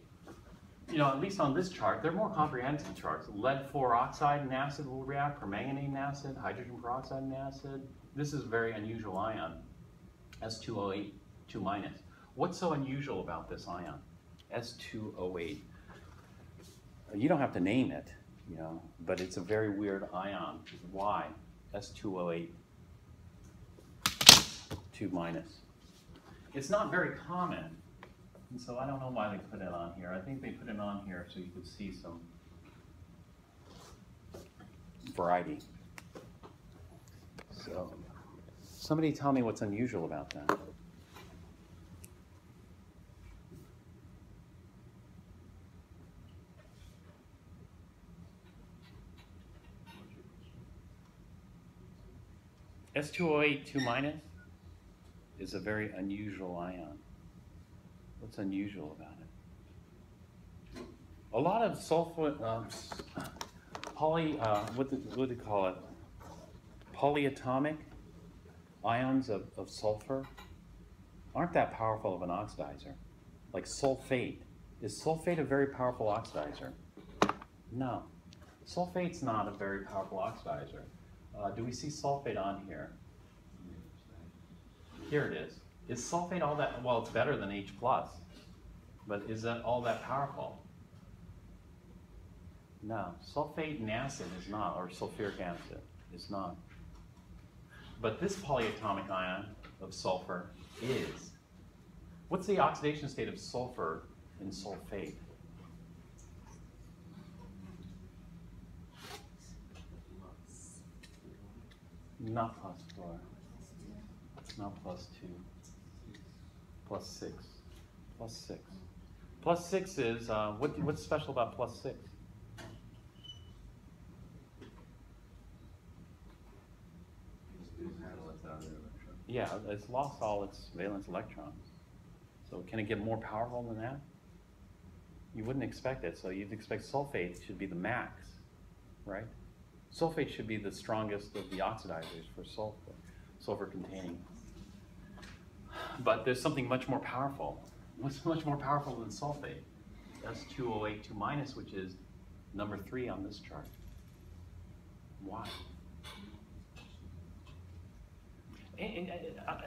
you know, at least on this chart, they're more comprehensive charts. Lead-4 oxide and acid will react, permanganate and acid, hydrogen peroxide and acid. This is a very unusual ion, S2O8, 2-. What's so unusual about this ion, S2O8? You don't have to name it, you know, but it's a very weird ion. Why? S2O8, 2-. It's not very common, and so I don't know why they put it on here. I think they put it on here so you could see some variety. So, somebody tell me what's unusual about that. S2O8, 2-, is a very unusual ion. What's unusual about it? A lot of sulfur, what do they call it? Polyatomic ions of sulfur aren't that powerful of an oxidizer. Like sulfate. Is sulfate a very powerful oxidizer? No. Sulfate's not a very powerful oxidizer. Do we see sulfate on here? Here it is. Is sulfate all that, well, it's better than H+, but is that all that powerful? No. Sulfate and acid is not, or sulfuric acid is not. But this polyatomic ion of sulfur is. What's the oxidation state of sulfur in sulfate? Not +4. Not +2. +6. +6. +6 is, what's special about +6? Yeah, it's lost all its valence electrons. So can it get more powerful than that? You wouldn't expect it. So you'd expect sulfate should be the max, right? Sulfate should be the strongest of the oxidizers for sulfur containing. But there's something much more powerful. What's much more powerful than sulfate? S2O8, 2-, which is number 3 on this chart. Why? And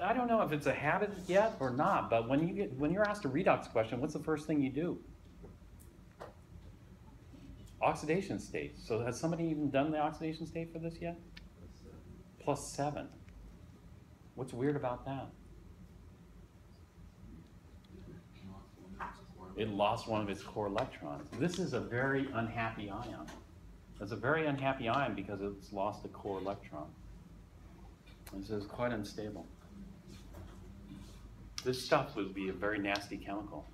I don't know if it's a habit yet or not, but when you're asked a redox question, what's the first thing you do? Oxidation state. So has somebody even done the oxidation state for this yet? +7. What's weird about that? It lost one of its core electrons. This is a very unhappy ion. It's a very unhappy ion because it's lost a core electron. And so it's quite unstable. This stuff would be a very nasty chemical.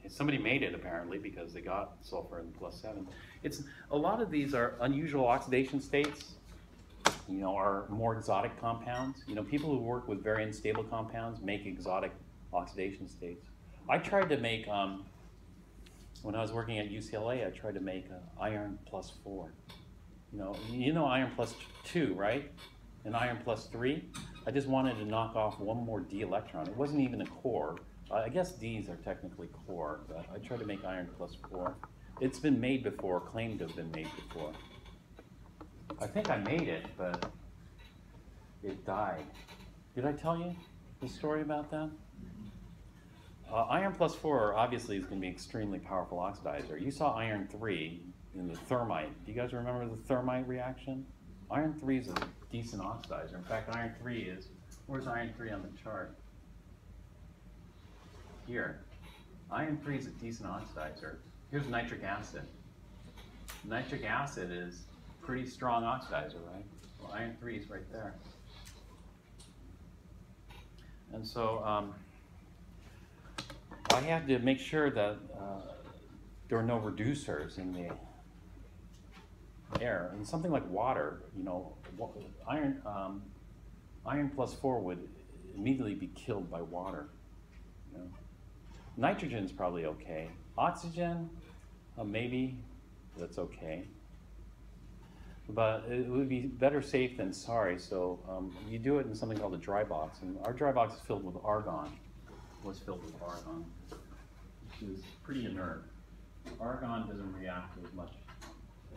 Somebody made it apparently because they got sulfur in +7. It's a lot of these are unusual oxidation states. You know, are more exotic compounds. You know, people who work with very unstable compounds make exotic oxidation states. I tried to make when I was working at UCLA, I tried to make iron +4. You know iron +2, right? And iron +3. I just wanted to knock off one more D electron. It wasn't even a core. I guess Ds are technically core, but I tried to make iron +4. It's been made before, claimed to have been made before. I think I made it, but it died. Did I tell you the story about that? Iron +4 obviously is going to be extremely powerful oxidizer. You saw iron 3 in the thermite. Do you guys remember the thermite reaction? Iron 3 is a decent oxidizer. In fact, iron 3 is, where's iron 3 on the chart? Here. Iron 3 is a decent oxidizer. Here's nitric acid. Nitric acid is a pretty strong oxidizer, right? Well, iron 3 is right there. And so I had to make sure that there are no reducers in the air. And something like water, you know, iron +4 would immediately be killed by water. You know? Nitrogen's probably okay. Oxygen, maybe that's okay. But it would be better safe than sorry. So you do it in something called a dry box. And our dry box is filled with argon. Was filled with argon, which is pretty inert. Argon doesn't react with much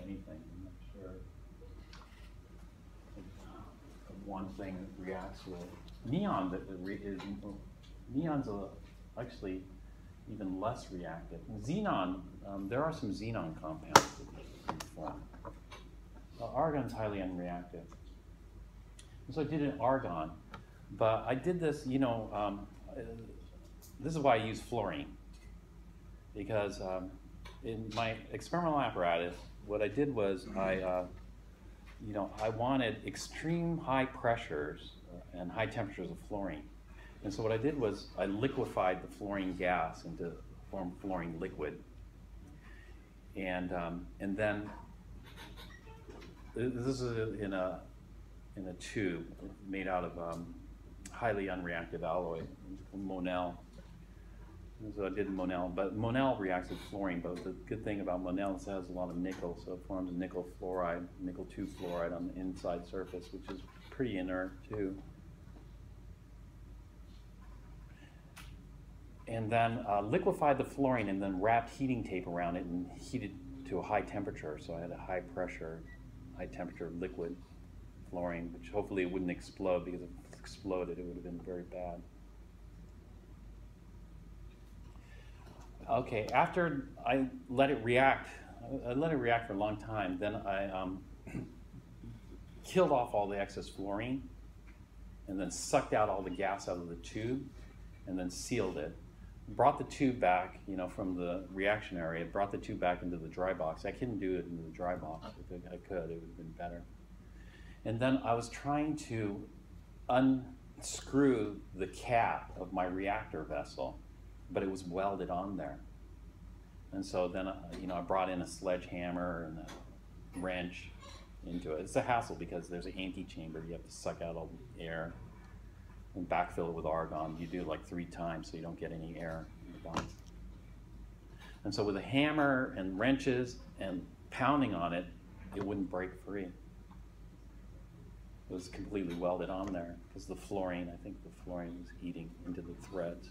anything. I'm not sure of one thing that reacts with neon. Neon's actually even less reactive. Xenon, there are some xenon compounds that form. Argon's highly unreactive. And so I did an argon, but I did this, you know, this is why I use fluorine, because in my experimental apparatus, what I did was I wanted extreme high pressures and high temperatures of fluorine. And so what I did was I liquefied the fluorine gas into form fluorine liquid. And then this is in a tube made out of highly unreactive alloy, Monel. So I did Monel, but Monel reacts with fluorine, but the good thing about Monel is it has a lot of nickel, so it forms nickel fluoride, nickel 2 fluoride on the inside surface, which is pretty inert too. And then liquefied the fluorine and then wrapped heating tape around it and heated to a high temperature, so I had a high pressure, high temperature liquid fluorine, which hopefully it wouldn't explode, because if it exploded it would have been very bad. Okay, after I let it react for a long time, then I killed off all the excess fluorine and then sucked out all the gas out of the tube and then sealed it. Brought the tube back, you know, from the reaction area, brought the tube back into the dry box. I couldn't do it in the dry box. If I could, it would have been better. And then I was trying to unscrew the cap of my reactor vessel, but it was welded on there. And so then, you know, I brought in a sledgehammer and a wrench into it. It's a hassle because there's an antechamber. You have to suck out all the air and backfill it with argon. You do it like 3 times so you don't get any air in the box. And so with a hammer and wrenches and pounding on it, it wouldn't break free. It was completely welded on there because the fluorine, I think the fluorine was eating into the threads.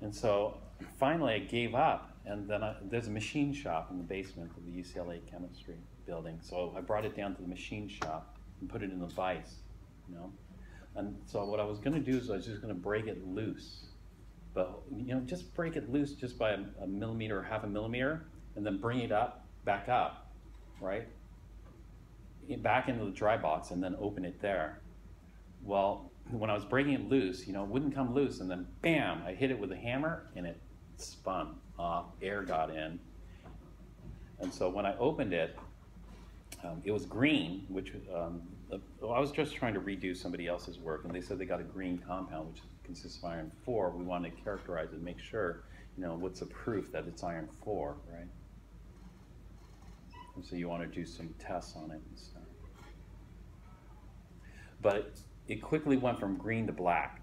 And so finally I gave up, and then there's a machine shop in the basement of the UCLA chemistry building. So I brought it down to the machine shop and put it in the vise, you know. And so what I was gonna do is I was just gonna break it loose. But, you know, just break it loose just by a millimeter or half a millimeter, and then bring it back up, right? Back into the dry box, and then open it there. Well, when I was breaking it loose, you know, it wouldn't come loose, and then bam, I hit it with a hammer, and it spun off, air got in. And so when I opened it, it was green, which I was just trying to redo somebody else's work, and they said they got a green compound, which consists of iron 4. We wanted to characterize it and make sure, you know, what's the proof that it's iron 4, right? And so you want to do some tests on it and stuff. But it quickly went from green to black,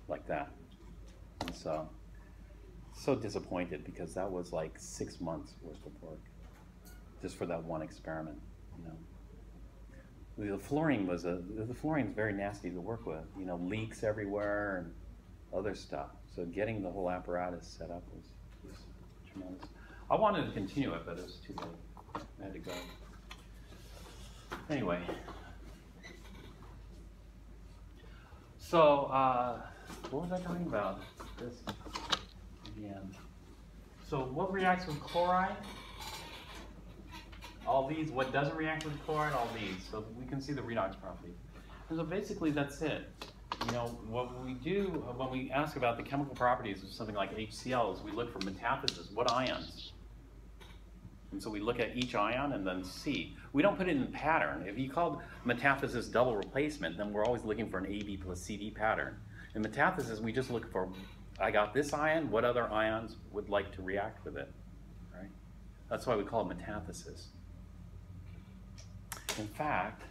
like that. And so disappointed, because that was like 6 months worth of work, just for that one experiment, you know. The fluorine is very nasty to work with, you know, leaks everywhere and other stuff. So getting the whole apparatus set up was tremendous. I wanted to continue it, but it was too late. I had to go. Anyway. So, what was I talking about? This again. So what reacts with chloride? All these. What doesn't react with chloride? All these. So we can see the redox properties. And so basically that's it. You know, what we do when we ask about the chemical properties of something like HCl is we look for metathesis. What ions? And so we look at each ion and then see. We don't put it in pattern. If you called metathesis double replacement, then we're always looking for an AB plus CD pattern. In metathesis, we just look for, I got this ion, what other ions would like to react with it, right? That's why we call it metathesis. In fact,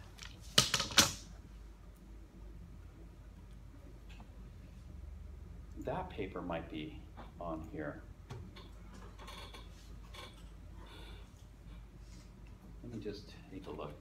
that paper might be on here. Let me just take a look.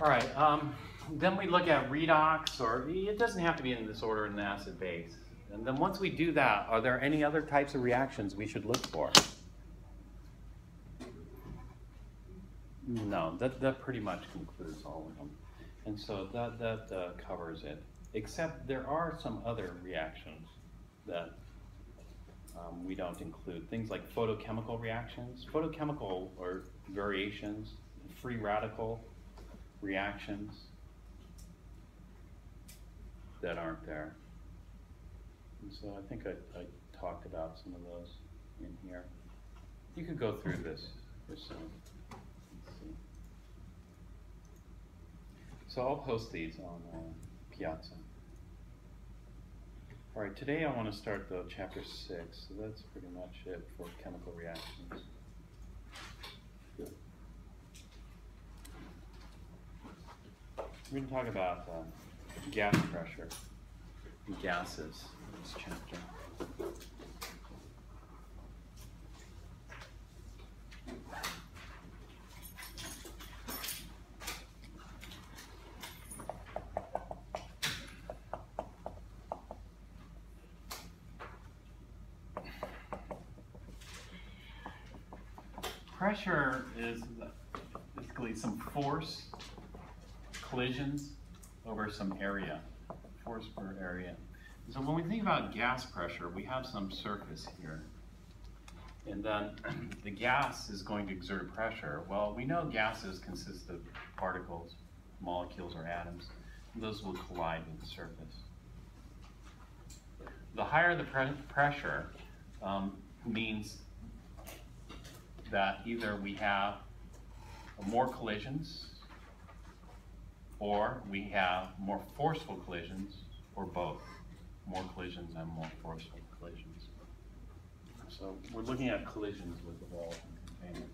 All right, then we look at redox, or it doesn't have to be in this order in the acid base. And then once we do that, are there any other types of reactions we should look for? No, that pretty much concludes all of them. And so that covers it. Except there are some other reactions that we don't include. Things like photochemical reactions. Photochemical or variations, free radical reactions that aren't there. And so I think I talked about some of those in here. You could go through this yourself. Let's see. So I'll post these on Piazza. All right, today I want to start the chapter 6, so that's pretty much it for chemical reactions. Good. We're going to talk about gas pressure and gases in this chapter. Pressure is basically some force, collisions over some area, force per area. So when we think about gas pressure, we have some surface here. And then the gas is going to exert a pressure. Well, we know gases consist of particles, molecules, or atoms. Those will collide with the surface. The higher the pressure means that either we have more collisions, or we have more forceful collisions, or both. More collisions and more forceful collisions. So we're looking at collisions with the wall and container.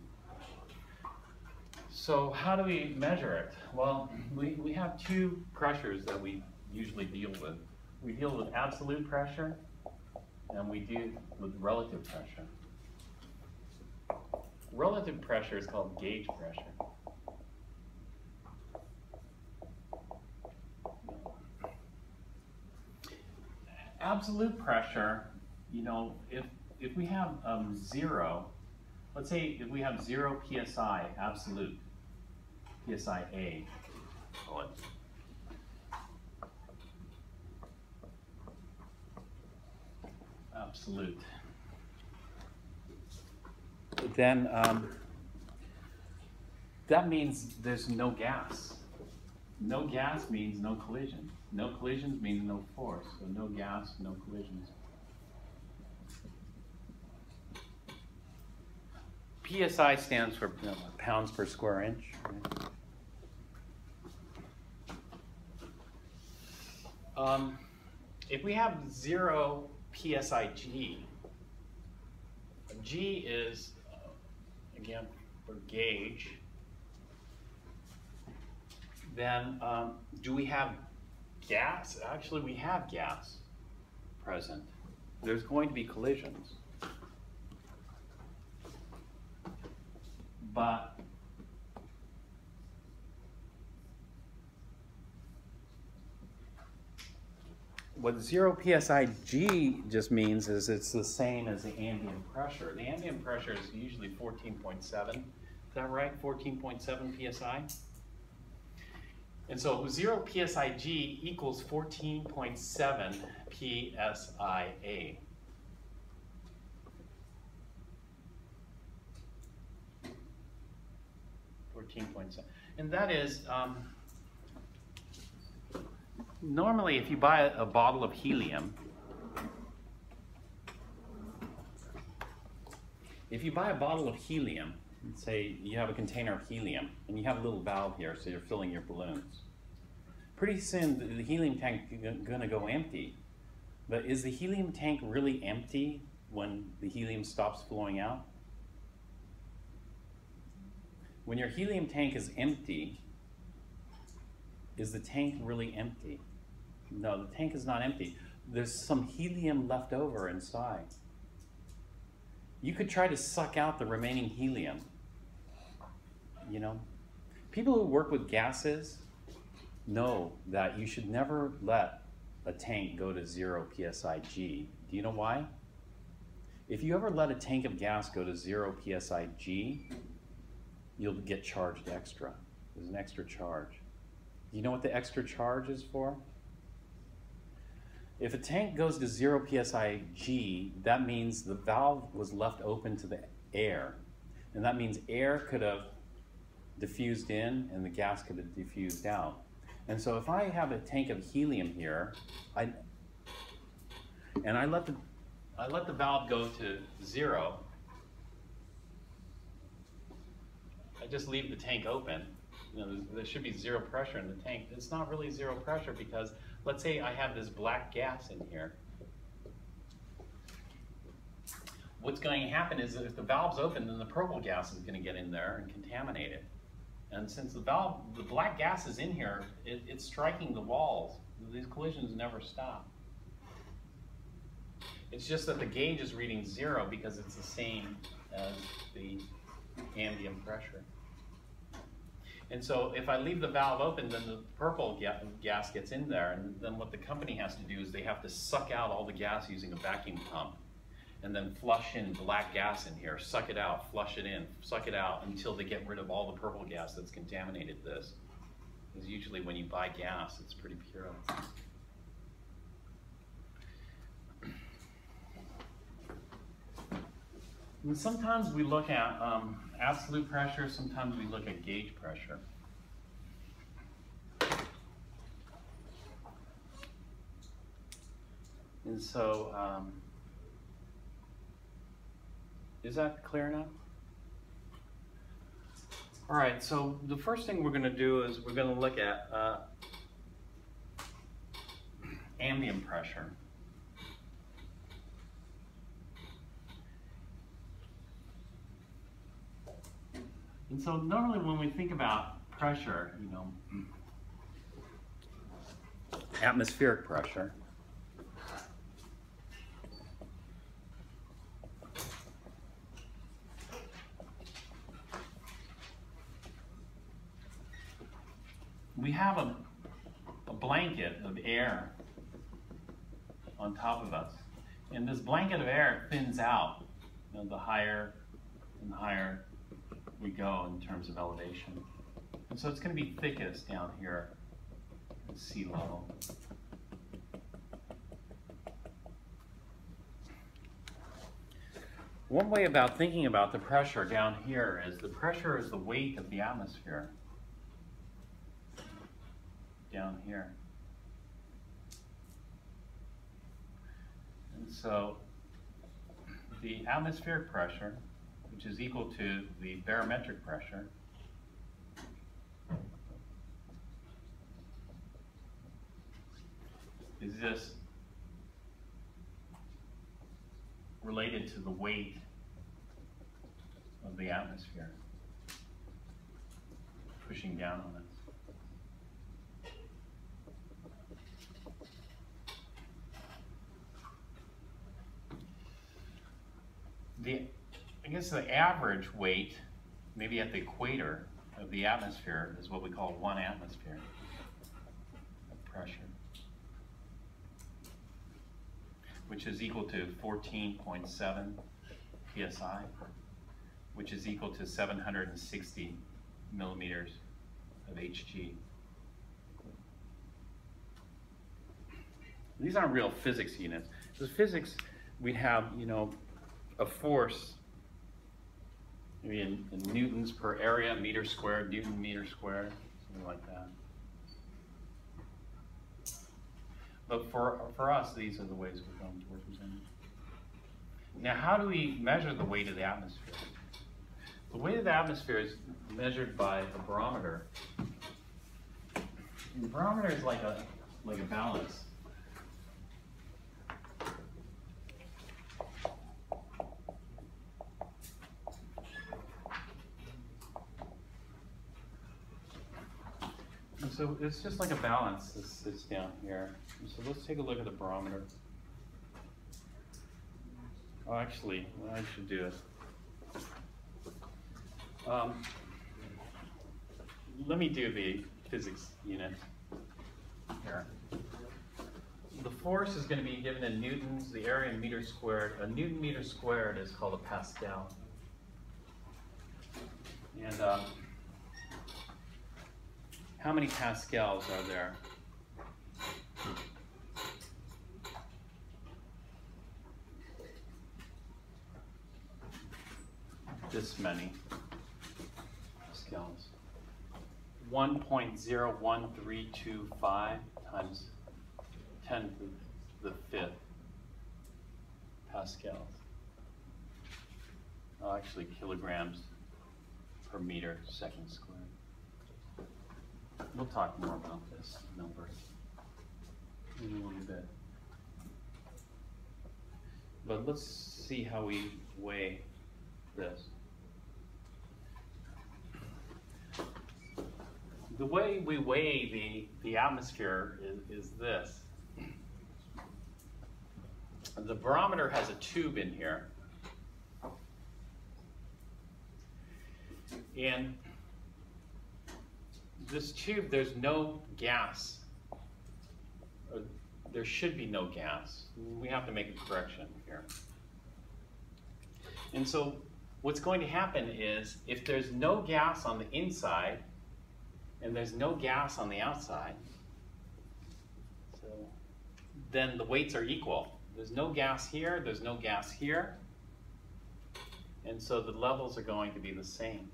So how do we measure it? Well, we have two pressures that we usually deal with. We deal with absolute pressure, and we deal with relative pressure. Relative pressure is called gauge pressure. Absolute pressure, you know, if we have zero, let's say if we have 0 psi absolute, psi A, call it. Absolute. Then that means there's no gas. No gas means no collision. No collisions means no force. So no gas, no collisions. PSI stands for pounds per square inch. Right? If we have 0 psi G, G is, again, for gauge, then do we have gas? Actually, we have gas present. There's going to be collisions. But what 0 psi G just means is it's the same as the ambient pressure. The ambient pressure is usually 14.7. Is that right? 14.7 psi? And so 0 psi G equals 14.7 psia. And that is, normally if you buy a bottle of helium, let's say you have a container of helium, and you have a little valve here, so you're filling your balloons. Pretty soon, the helium tank is going to go empty. But is the helium tank really empty when the helium stops flowing out? When your helium tank is empty, is the tank really empty? No, the tank is not empty. There's some helium left over inside. You could try to suck out the remaining helium. You know, people who work with gases know that you should never let a tank go to 0 psi G. Do you know why? If you ever let a tank of gas go to 0 psi G, you'll get charged extra. There's an extra charge. You know what the extra charge is for? If a tank goes to 0 psi G, that means the valve was left open to the air. And that means air could have diffused in and the gas could have diffused out. And so if I have a tank of helium here, I let the valve go to 0, I just leave the tank open. You know, there should be 0 pressure in the tank. It's not really 0 pressure because let's say I have this black gas in here. What's going to happen is that if the valve's open, then the purple gas is going to get in there and contaminate it. And since the black gas is in here, it's striking the walls. These collisions never stop. It's just that the gauge is reading 0 because it's the same as the ambient pressure. And so if I leave the valve open, then the purple gas gets in there, and then what the company has to do is they have to suck out all the gas using a vacuum pump, and then flush in black gas in here, suck it out, flush it in, suck it out, until they get rid of all the purple gas that's contaminated this. Because usually when you buy gas, it's pretty pure. And sometimes we look at absolute pressure, sometimes we look at gauge pressure. And so, is that clear enough? All right, so the first thing we're going to do is we're going to look at ambient pressure. And so normally when we think about pressure, you know, atmospheric pressure, we have a blanket of air on top of us. And this blanket of air thins out, you know, the higher and higher we go in terms of elevation. And so it's going to be thickest down here at sea level. One way about thinking about the pressure down here is the pressure is the weight of the atmosphere down here. And so the atmospheric pressure, which is equal to the barometric pressure, is just related to the weight of the atmosphere pushing down on us. I guess the average weight, maybe at the equator of the atmosphere, is what we call 1 atmosphere of pressure, which is equal to 14.7 psi, which is equal to 760 millimeters of Hg. These aren't real physics units. The physics, we have, you know, a force, maybe in newtons per area, meter squared, Newton meter squared, something like that. But for us, these are the ways we're going to represent it. Now, how do we measure the weight of the atmosphere? The weight of the atmosphere is measured by a barometer. And the barometer is like a balance. And so it's just like a balance that sits down here. And so let's take a look at the barometer. Oh, actually, well, I should do it. Let me do the physics unit here. The force is going to be given in newtons, the area in meters squared. A Newton meter squared is called a Pascal. And how many pascals are there? This many pascals. 1.01325 times 10 to the 5th pascals. Oh, actually, kilograms per meter second squared. We'll talk more about this number in a little bit. But let's see how we weigh this. The way we weigh the atmosphere is this. The barometer has a tube in here. And this tube, there's no gas. There should be no gas. We have to make a correction here. And so what's going to happen is if there's no gas on the inside and there's no gas on the outside, so then the weights are equal. There's no gas here, there's no gas here. And so the levels are going to be the same.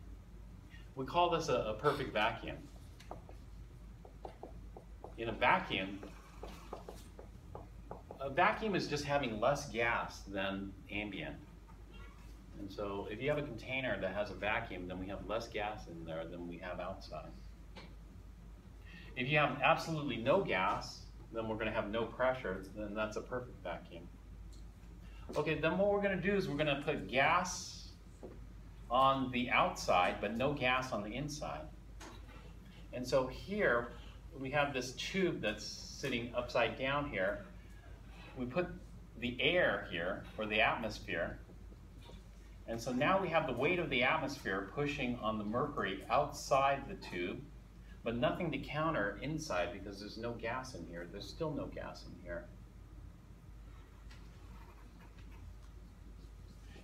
We call this a perfect vacuum. In a vacuum is just having less gas than ambient. And so if you have a container that has a vacuum, then we have less gas in there than we have outside. If you have absolutely no gas, then we're going to have no pressure, then that's a perfect vacuum. Okay, then what we're going to do is we're going to put gas on the outside, but no gas on the inside. And so here, we have this tube that's sitting upside down here. We put the air here, or the atmosphere. And so now we have the weight of the atmosphere pushing on the mercury outside the tube, but nothing to counter inside because there's no gas in here. There's still no gas in here.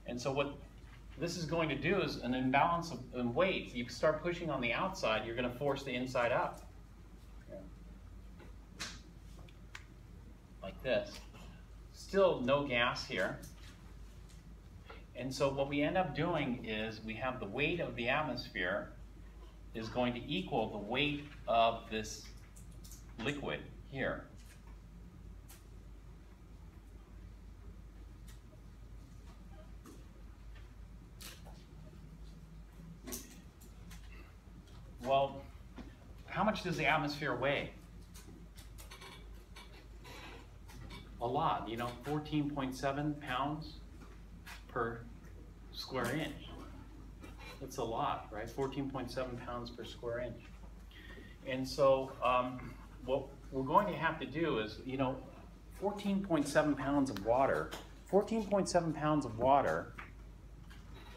And so what this is going to do is an imbalance in weight. You start pushing on the outside, you're going to force the inside up. Like this. Still no gas here. And so what we end up doing is we have the weight of the atmosphere is going to equal the weight of this liquid here. Well, how much does the atmosphere weigh? A lot, 14.7 pounds per square inch. That's a lot, right? 14.7 pounds per square inch. And so what we're going to have to do is, 14.7 pounds of water. 14.7 pounds of water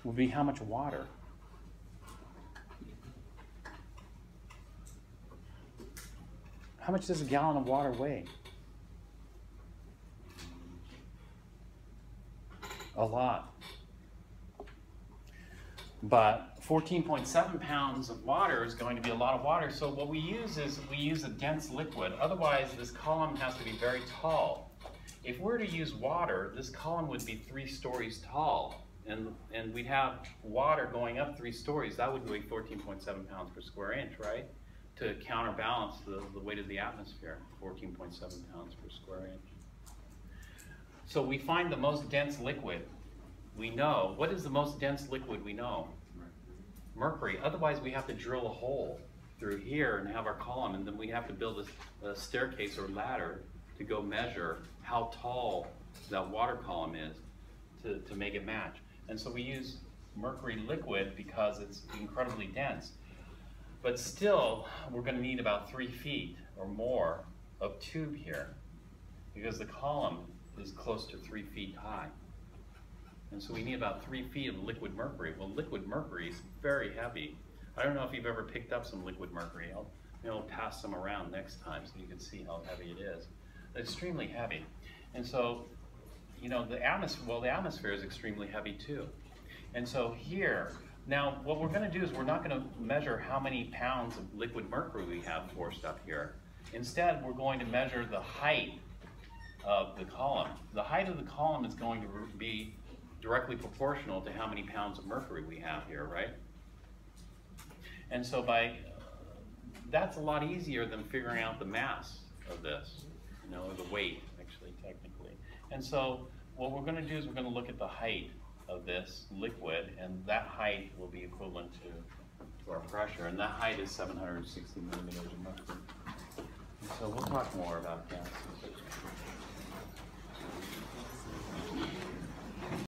would be how much water? How much does a gallon of water weigh? A lot. But 14.7 pounds of water is going to be a lot of water. So what we use is we use a dense liquid. Otherwise, this column has to be very tall. If we were to use water, this column would be 3 stories tall. And we'd have water going up 3 stories. That would weigh 14.7 pounds per square inch, right? To counterbalance the weight of the atmosphere, 14.7 pounds per square inch. So we find the most dense liquid we know. What is the most dense liquid we know? Mercury. Otherwise, we have to drill a hole through here and have our column, and then we have to build a staircase or ladder to go measure how tall that water column is to make it match. And so we use mercury liquid because it's incredibly dense. But still, we're going to need about 3 feet or more of tube here because the column is close to 3 feet high. And so we need about 3 feet of liquid mercury. Well, liquid mercury is very heavy. I don't know if you've ever picked up some liquid mercury. I'll pass some around next time so you can see how heavy it is. It's extremely heavy. And so, the atmosphere is extremely heavy too. And so here, now what we're going to do is we're not going to measure how many pounds of liquid mercury we have forced up here. Instead, we're going to measure the height of the column. The height of the column is going to be directly proportional to how many pounds of mercury we have here, right? And so that's a lot easier than figuring out the mass of this, or the weight, actually, technically. And so what we're going to do is we're going to look at the height of this liquid, and that height will be equivalent to our pressure, and that height is 760 millimeters of mercury. And so we'll talk more about gases.